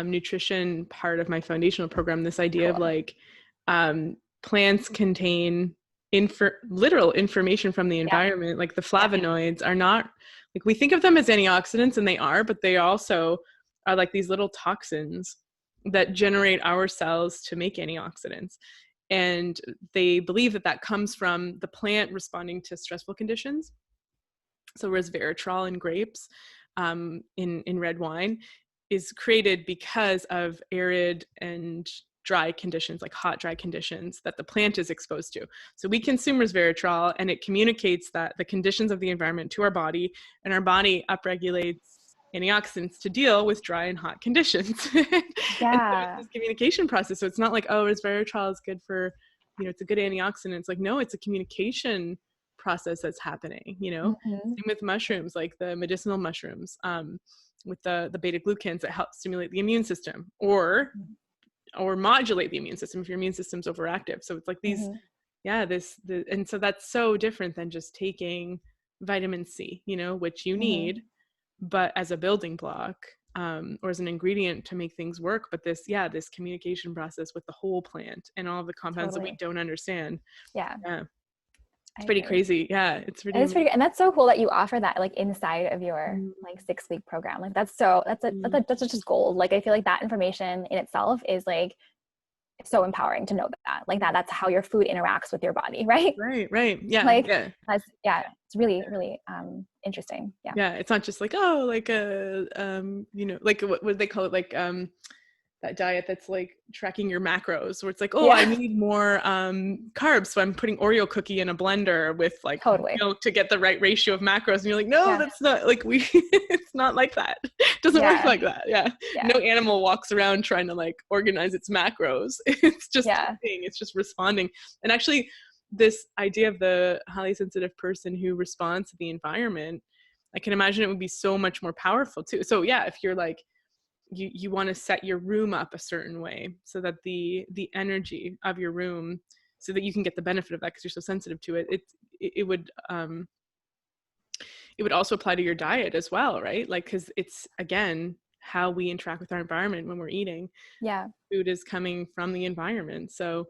nutrition part of my foundational program. This idea of like plants contain literal information from the environment. Like the flavonoids are not, like we think of them as antioxidants, and they are, but they also are like these little toxins that generate our cells to make antioxidants. And they believe that that comes from the plant responding to stressful conditions. So resveratrol in grapes, in red wine, is created because of arid and dry conditions, like hot, dry conditions that the plant is exposed to. So we consume resveratrol, and it communicates that the conditions of the environment to our body, and our body upregulates antioxidants to deal with dry and hot conditions. And so it's this communication process. So it's not like, oh, resveratrol is good for, it's a good antioxidant. It's like, no, it's a communication process that's happening, Same with mushrooms, like the medicinal mushrooms, with the beta glucans that help stimulate the immune system or modulate the immune system if your immune system's overactive. So it's like these, and so that's so different than just taking vitamin C, which you need, but as a building block, or as an ingredient to make things work. But this communication process with the whole plant and all of the compounds that we don't understand. It's pretty crazy. Yeah, it's pretty good. And that's so cool that you offer that like inside of your like 6-week program. Like that's just gold. Like I feel like that information in itself is like so empowering to know that. Like that's how your food interacts with your body, right? Right. Yeah. Like it's really, really interesting. Yeah. Yeah. It's not just like, oh, like like what they call it, like that diet that's like tracking your macros, where it's like, oh, I need more carbs, so I'm putting Oreo cookie in a blender with like milk to get the right ratio of macros. And you're like, no, that's not like it's not like that. It doesn't work like that. No animal walks around trying to like organize its macros. It's just it's just responding. And actually this idea of the highly sensitive person who responds to the environment, I can imagine it would be so much more powerful too. So if you're like, you want to set your room up a certain way so that the energy of your room, so that you can get the benefit of that because you're so sensitive to it, it would also apply to your diet as well, right? Like, because it's, again, how we interact with our environment when we're eating. Food is coming from the environment. So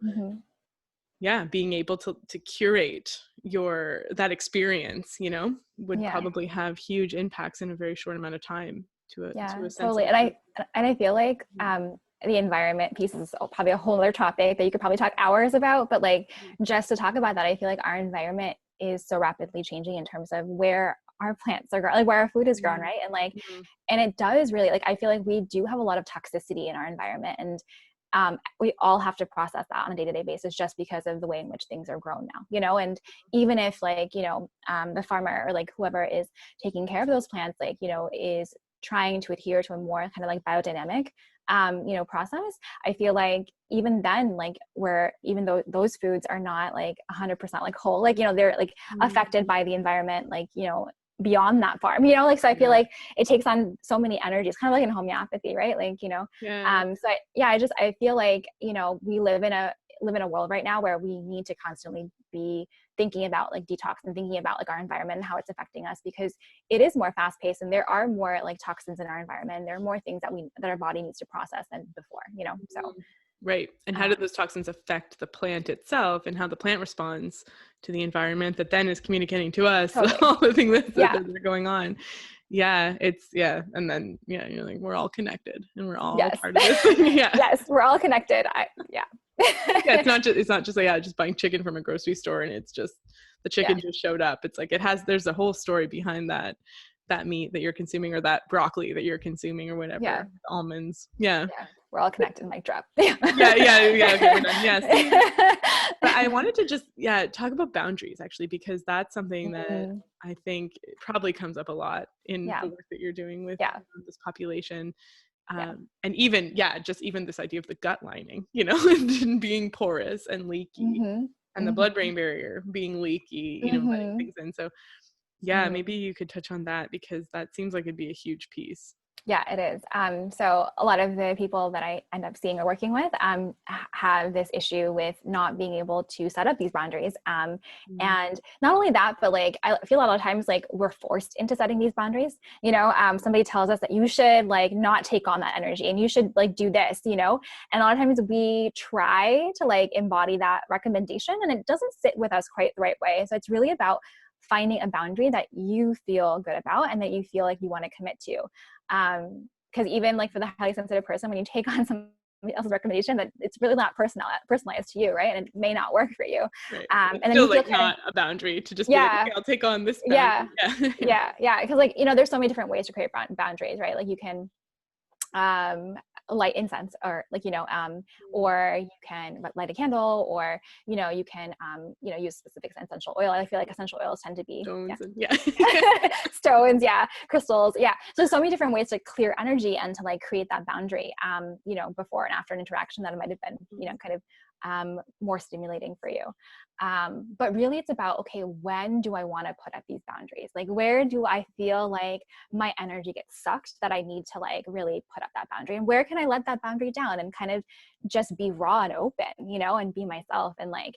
being able to curate that experience, would probably have huge impacts in a very short amount of time. To a totally. And I feel like the environment piece is probably a whole other topic that you could probably talk hours about, but like just to talk about that, I feel like our environment is so rapidly changing in terms of where our plants are growing, like where our food is grown, right? And like and it does really, like I feel like we do have a lot of toxicity in our environment, and we all have to process that on a day-to-day basis just because of the way in which things are grown now, and even if like, the farmer or like whoever is taking care of those plants, like, is trying to adhere to a more kind of like biodynamic, process, I feel like even then, like even though those foods are not like 100% like whole, like, they're like affected by the environment, like, beyond that farm, like, so I feel like it takes on so many energies, kind of like in homeopathy, right? Like, so I feel like, we live in a world right now where we need to constantly be thinking about like detox and thinking about like our environment and how it's affecting us, because it is more fast paced and there are more like toxins in our environment. And there are more things that our body needs to process than before, so. Right. And how do those toxins affect the plant itself, and how the plant responds to the environment that then is communicating to us all the things that are going on. And then you're like, we're all connected and we're all part of this thing. Yes, we're all connected. It's not just like just buying chicken from a grocery store and it's just the chicken just showed up. It's like there's a whole story behind that meat that you're consuming, or that broccoli that you're consuming, or whatever. Almonds. We're all connected. Mic drop. Okay, we're done. Yes. But I wanted to just talk about boundaries, actually, because that's something that I think probably comes up a lot in the work that you're doing with this population. And even, just even this idea of the gut lining, you know, and being porous and leaky, and the blood-brain barrier being leaky, you know, letting things in. So maybe you could touch on that, because that seems like it'd be a huge piece. Yeah, it is. So a lot of the people that I end up seeing or working with have this issue with not being able to set up these boundaries. And not only that, but like, I feel a lot of times like we're forced into setting these boundaries. You know, somebody tells us that you should like not take on that energy and you should like do this, you know, and a lot of times we try to like embody that recommendation and it doesn't sit with us quite the right way. So it's really about finding a boundary that you feel good about and that you feel like you want to commit to. Because even like for the highly sensitive person, when you take on somebody else's recommendation, that it's really not personalized to you, right? And it may not work for you. Right. And then still you feel like not a boundary to just be like, okay, I'll take on this boundary. Yeah. Because like, you know, there's so many different ways to create boundaries, right? Like you can light incense, or like, you know, or you can light a candle, or, you know, you can, you know, use specific essential oil. I feel like essential oils tend to be stones, stones, crystals. So many different ways to clear energy and to like create that boundary, you know, before and after an interaction that might have been, you know, kind of more stimulating for you. But really it's about, okay, when do I want to put up these boundaries? Like, where do I feel like my energy gets sucked that I need to like really put up that boundary? And where can I let that boundary down and kind of just be raw and open, you know, and be myself, and like,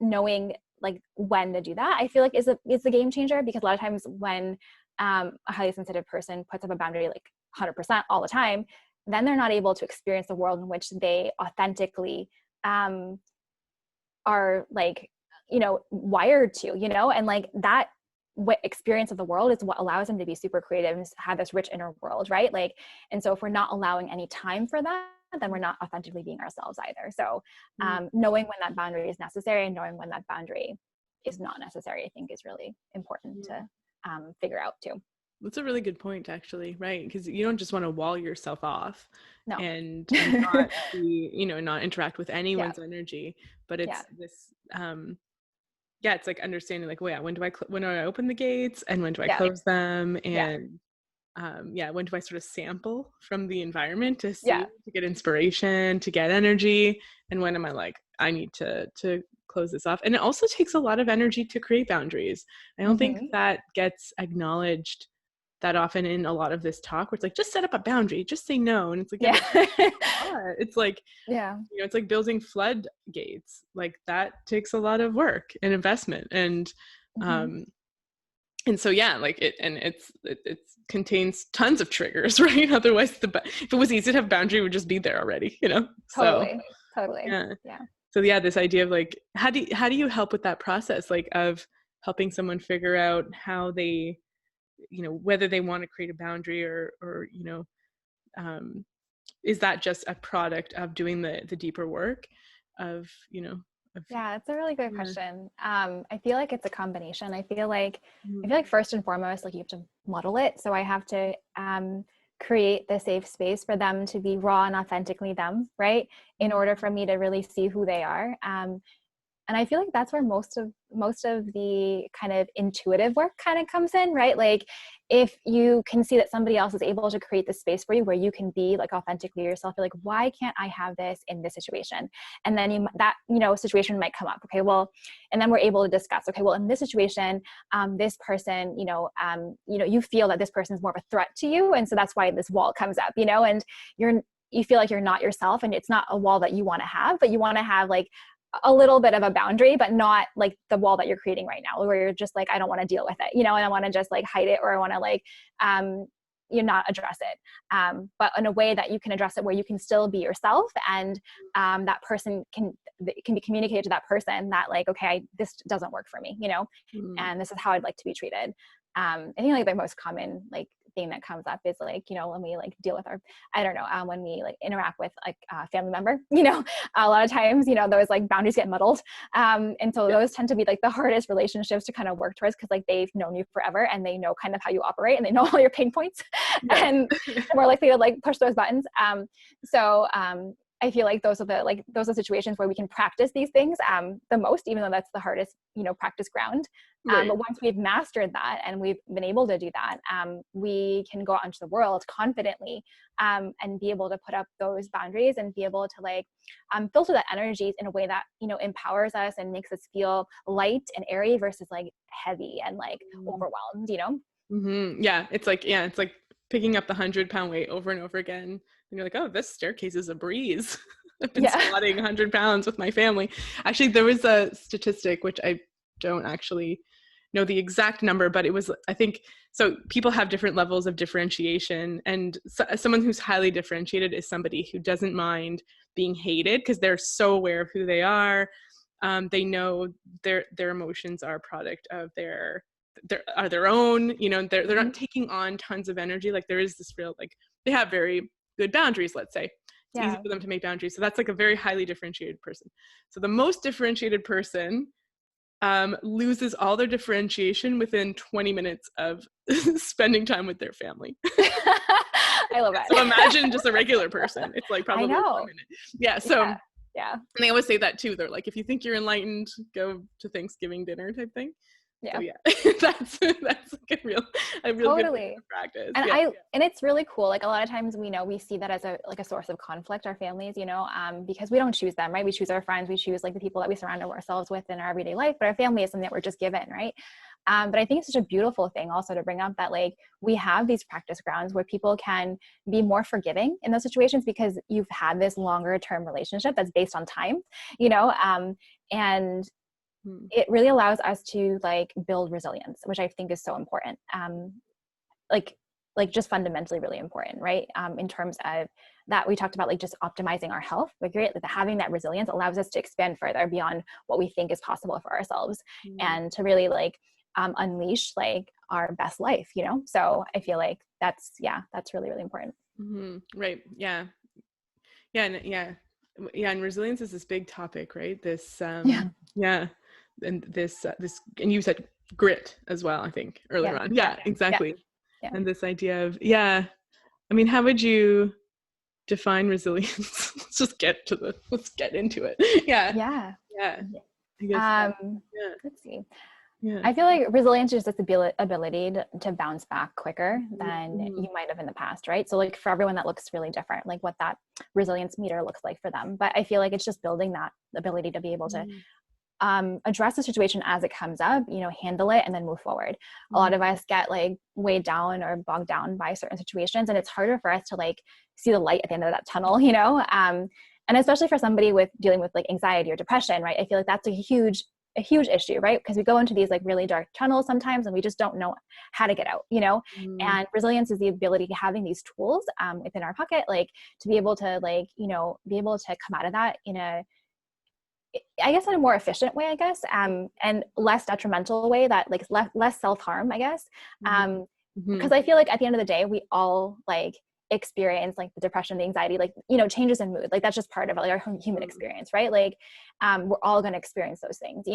knowing like when to do that, I feel like is a game changer, because a lot of times when, a highly sensitive person puts up a boundary like 100% all the time, then they're not able to experience the world in which they authentically are like, you know, wired to, you know, and like that experience of the world is what allows them to be super creative and have this rich inner world, right? Like, and so if we're not allowing any time for that, then we're not authentically being ourselves either. So knowing when that boundary is necessary and knowing when that boundary is not necessary, I think is really important to figure out too. That's a really good point, actually, right? Because you don't just want to wall yourself off and not be, you know, not interact with anyone's energy, but it's this, it's like understanding like, when do I open the gates, and when do I close them, and when do I sort of sample from the environment to see, to get inspiration, to get energy, and when am I like, I need to close this off. And it also takes a lot of energy to create boundaries. I don't think that gets acknowledged that often in a lot of this talk, where it's like, just set up a boundary, just say no. And it's like, it's like, you know, it's like building floodgates. Like that takes a lot of work and investment. And, and so, like it contains tons of triggers, right? Otherwise if it was easy to have boundary, it would just be there already, you know? Totally. So this idea of like, how do you help with that process? Like of helping someone figure out how they, you know, whether they want to create a boundary or, you know, is that just a product of doing the deeper work of, you know, that's a really good question. I feel like it's a combination. I feel like first and foremost, like you have to model it. So I have to, create the safe space for them to be raw and authentically them, right? In order for me to really see who they are. And I feel like that's where most of the kind of intuitive work kind of comes in, right? Like if you can see that somebody else is able to create the space for you where you can be like authentically yourself, you're like, why can't I have this in this situation? And then that situation might come up. Okay, well, and then we're able to discuss, okay, well, in this situation, this person, you feel that this person is more of a threat to you. And so that's why this wall comes up, and you feel like you're not yourself, and it's not a wall that you want to have, but you want to have like a little bit of a boundary, but not like the wall that you're creating right now, where you're just like, I don't want to deal with it, and I want to just like hide it, or I want to like, not address it. But in a way that you can address it where you can still be yourself, and that person can be communicated to that person that like, okay, this doesn't work for me, and this is how I'd like to be treated. I think like the most common like thing that comes up is like, when we like deal with when we like interact with like a family member, a lot of times, those like boundaries get muddled. And so those tend to be like the hardest relationships to kind of work towards, because like they've known you forever and they know kind of how you operate and they know all your pain points and more likely to like push those buttons. I feel like those are situations where we can practice these things the most, even though that's the hardest, practice ground. Right. But once we've mastered that and we've been able to do that, we can go out into the world confidently and be able to put up those boundaries and be able to like filter that energy in a way that, empowers us and makes us feel light and airy versus like heavy and like overwhelmed, Mm-hmm. Yeah. It's like picking up the 100-pound weight over and over again. And you're like, oh, this staircase is a breeze. I've been squatting 100 pounds with my family. Actually, there was a statistic, which I don't actually know the exact number, but it was, I think, so people have different levels of differentiation. And someone who's highly differentiated is somebody who doesn't mind being hated because they're so aware of who they are. They know their emotions are a product of their own, they're not taking on tons of energy. Like there is this real, like they have very good boundaries, let's say. It's easy for them to make boundaries. So that's like a very highly differentiated person. So the most differentiated person loses all their differentiation within 20 minutes of spending time with their family. I love that. So imagine just a regular person. It's like probably 1 minute. Yeah. So yeah. And they always say that too. They're like, if you think you're enlightened, go to Thanksgiving dinner type thing. Yeah. So that's like a real totally good practice. And and it's really cool. Like a lot of times we see that as a source of conflict, our families, because we don't choose them, right? We choose our friends, we choose like the people that we surround ourselves with in our everyday life, but our family is something that we're just given, right? But I think it's such a beautiful thing also to bring up that like we have these practice grounds where people can be more forgiving in those situations because you've had this longer term relationship that's based on time, and it really allows us to like build resilience, which I think is so important. Like just fundamentally really important, right? In terms of that, we talked about like just optimizing our health. Like having that resilience allows us to expand further beyond what we think is possible for ourselves and to really like unleash like our best life, So I feel like that's really, really important. Mm-hmm. Right. Yeah. And resilience is this big topic, right? This, and this, and you said grit as well, I think earlier on. Yeah, exactly. Yeah. And this idea of, I mean, how would you define resilience? let's get into it. I guess, let's see. I feel like resilience is just the ability to bounce back quicker than you might have in the past, right? So like for everyone that looks really different, like what that resilience meter looks like for them. But I feel like it's just building that ability to be able to address the situation as it comes up, handle it and then move forward. A lot of us get like weighed down or bogged down by certain situations, and it's harder for us to like see the light at the end of that tunnel, and especially for somebody dealing with like anxiety or depression, right? I feel like that's a huge issue, right? Because we go into these like really dark tunnels sometimes and we just don't know how to get out, and resilience is the ability to having these tools within our pocket, like to be able to like, be able to come out of that in a more efficient way, and less detrimental way, that like less self-harm, because I feel like at the end of the day, we all like experience like the depression, the anxiety, like, changes in mood. Like that's just part of like our human experience, right? Like we're all going to experience those things,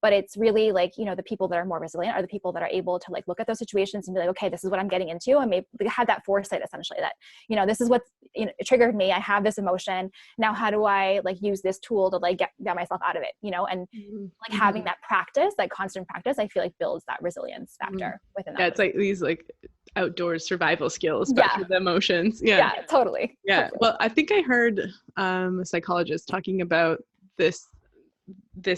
but it's really like, the people that are more resilient are the people that are able to like look at those situations and be like, okay, this is what I'm getting into. And maybe have that foresight essentially that, this is what it triggered me. I have this emotion. Now, how do I like use this tool to like get myself out of it, and like having that practice, that constant practice, I feel like builds that resilience factor within that. Yeah, it's like these like outdoors survival skills, but through the emotions. Yeah, totally. Yeah. Totally. Well, I think I heard a psychologist talking about this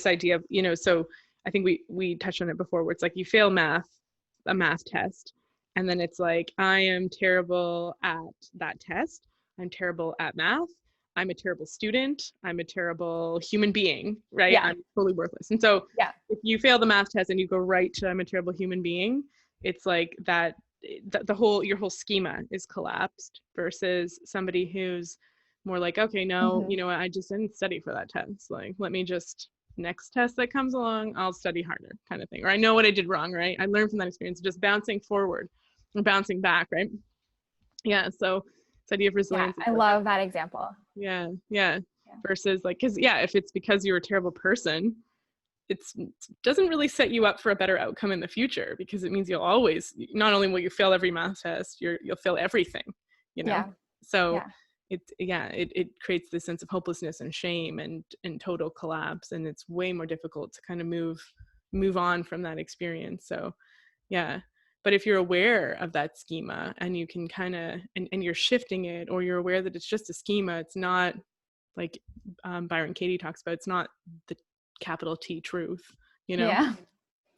idea of, so I think we touched on it before, where it's like you fail a math test, and then it's like, I am terrible at that test. I'm terrible at math. I'm a terrible student. I'm a terrible human being, right? Yeah. I'm totally worthless. And so if you fail the math test and you go right to I'm a terrible human being, it's like that your whole schema is collapsed, versus somebody who's more like, okay, no, I just didn't study for that test. Like, let me just, next test that comes along, I'll study harder, kind of thing. Or I know what I did wrong, right? I learned from that experience, just bouncing forward and bouncing back, right? Yeah. So this idea of resilience. I love that example. Yeah. Versus like, because if it's because you're a terrible person, it doesn't really set you up for a better outcome in the future, because it means you'll always, not only will you fail every math test, you'll fail everything, So it creates this sense of hopelessness and shame and total collapse. And it's way more difficult to kind of move on from that experience. So yeah. But if you're aware of that schema and you can kind of, and you're shifting it, or you're aware that it's just a schema, it's not like Byron Katie talks about, it's not the capital T truth, you know? Yeah.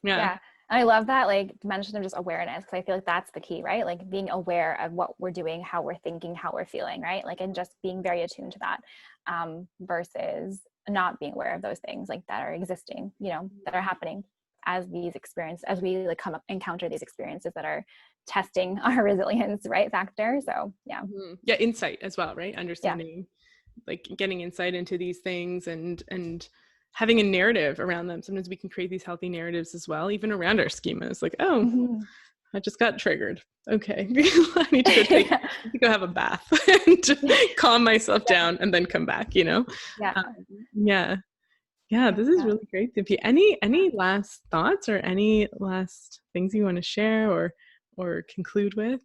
Yeah. Yeah. And I love that like dimension of just awareness, because I feel like that's the key, right? Like being aware of what we're doing, how we're thinking, how we're feeling, right? Like, and just being very attuned to that, versus not being aware of those things like that are existing, you know, that are happening as these experiences, as we like encounter these experiences that are testing our resilience, right, factor. So yeah. Mm-hmm. Yeah, insight as well, right? Yeah. Understanding, like getting insight into these things and having a narrative around them. Sometimes we can create these healthy narratives as well, even around our schemas. Like, oh, Mm-hmm. I just got triggered. Okay, I need to go have a bath and calm myself down and then come back. You know? Yeah. Yeah. This is really great, Dimpi. Any last thoughts or any last things you want to share or conclude with?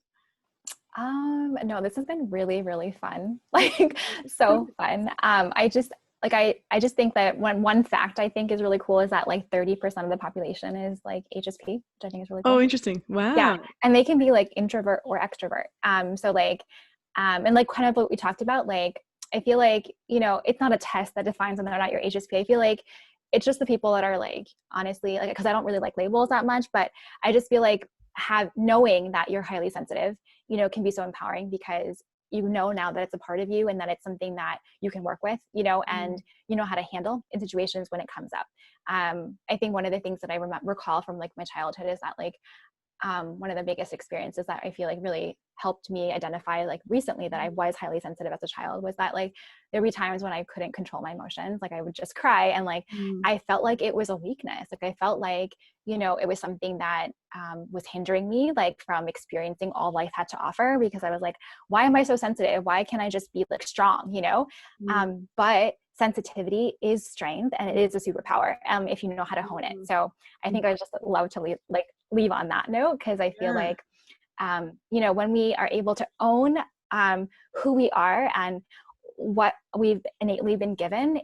No, this has been really, really fun. Like so fun. I just think that one fact I think is really cool is that like 30% of the population is like HSP, which I think is really cool. Oh, interesting. Wow. Yeah. And they can be like introvert or extrovert. So like, and like kind of what we talked about, like, I feel like, you know, it's not a test that defines whether or not you're HSP. I feel like it's just the people that are like, honestly, like, cause I don't really like labels that much, but I just feel like knowing that you're highly sensitive, you know, can be so empowering, because you know now that it's a part of you and that it's something that you can work with, you know, and you know how to handle in situations when it comes up. I think one of the things that I recall from like my childhood is that like, one of the biggest experiences that I feel like really helped me identify like recently that I was highly sensitive as a child was that like there'd be times when I couldn't control my emotions. Like I would just cry, and like I felt like it was a weakness. Like I felt like, you know, it was something that was hindering me like from experiencing all life had to offer, because I was like, why am I so sensitive? Why can't I just be like strong, you know? But sensitivity is strength, and it is a superpower if you know how to hone it. So I think I just love to leave on that note, because I feel like you know, when we are able to own who we are and what we've innately been given,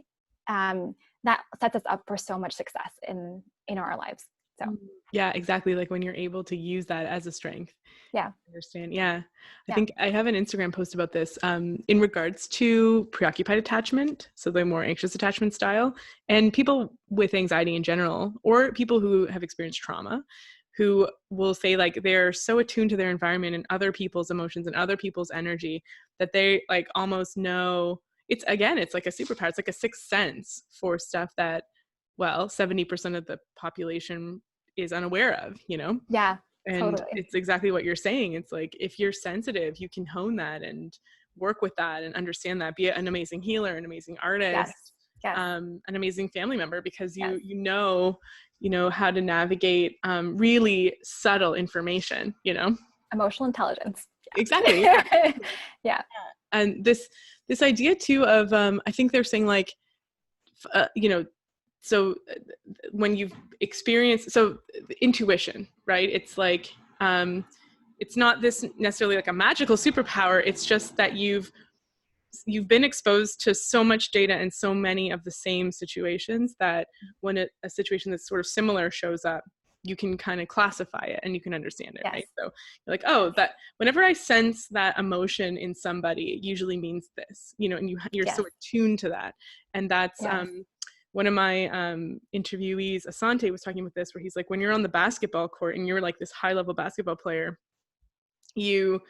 that sets us up for so much success in our lives. So yeah, exactly. Like when you're able to use that as a strength. Yeah. Understand. Yeah. I think I have an Instagram post about this in regards to preoccupied attachment. So the more anxious attachment style, and people with anxiety in general, or people who have experienced trauma, who will say like they're so attuned to their environment and other people's emotions and other people's energy that they like almost know it's like a superpower. It's like a sixth sense for stuff that, well, 70% of the population is unaware of, you know? Yeah. And totally. It's exactly what you're saying. It's like, if you're sensitive, you can hone that and work with that and understand that, be an amazing healer, an amazing artist, an amazing family member, because you know how to navigate really subtle information, you know? Emotional intelligence. Exactly. Yeah. And this idea too of, I think they're saying like, you know, so when you've experienced, so intuition, right? It's like, it's not this necessarily like a magical superpower. It's just that you've been exposed to so much data and so many of the same situations that when a situation that's sort of similar shows up, you can kind of classify it and you can understand it, right? So you're like, oh, that whenever I sense that emotion in somebody, it usually means this, you know, and you're so attuned to that. And that's, one of my interviewees, Asante, was talking about this, where he's like, when you're on the basketball court and you're like this high level basketball player, you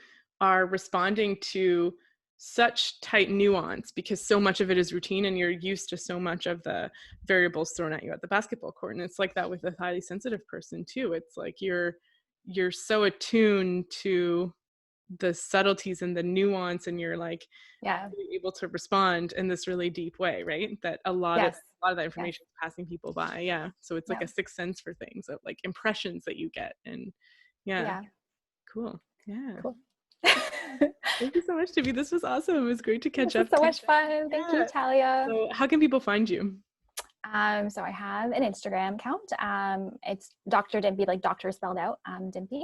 are responding to such tight nuance because so much of it is routine and you're used to so much of the variables thrown at you at the basketball court. And it's like that with a highly sensitive person too. It's like you're so attuned to the subtleties and the nuance, and you're like able to respond in this really deep way, right? That a lot of that information is passing people by. Yeah. So it's like a sixth sense for things, of like impressions that you get. And cool. Yeah. Cool. Thank you so much, Dimpi. This was awesome. It was great to catch up. This was so much fun. Thank you, Talia. So how can people find you? So I have an Instagram account. It's Dr. Dimpi, like doctor spelled out, Dimpi.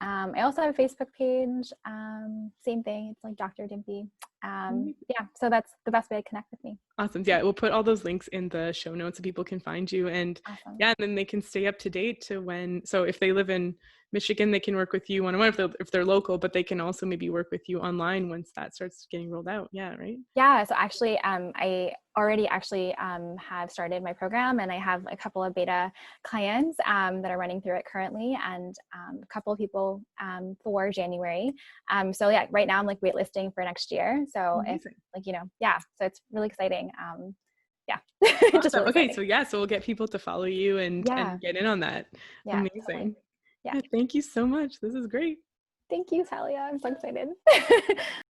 I also have a Facebook page. Same thing. It's like Dr. Dimpi. Yeah, so that's the best way to connect with me. Awesome. Yeah, we'll put all those links in the show notes so people can find you. And Awesome. yeah, and then they can stay up to date to when, so if they live in Michigan, they can work with you one-on-one if they're local, but they can also maybe work with you online once that starts getting rolled out. Yeah, right? Yeah, so actually, I already actually have started my program, and I have a couple of beta clients that are running through it currently, and a couple of people for January. So yeah, right now I'm like waitlisting for next year. So if like, yeah, so it's really exciting. Yeah, just Awesome. really Okay, exciting. so yeah, so we'll get people to follow you and get in on that. Yeah, Amazing. totally. Yeah. Yeah, thank you so much. This is great. Thank you, Talia. I'm so excited.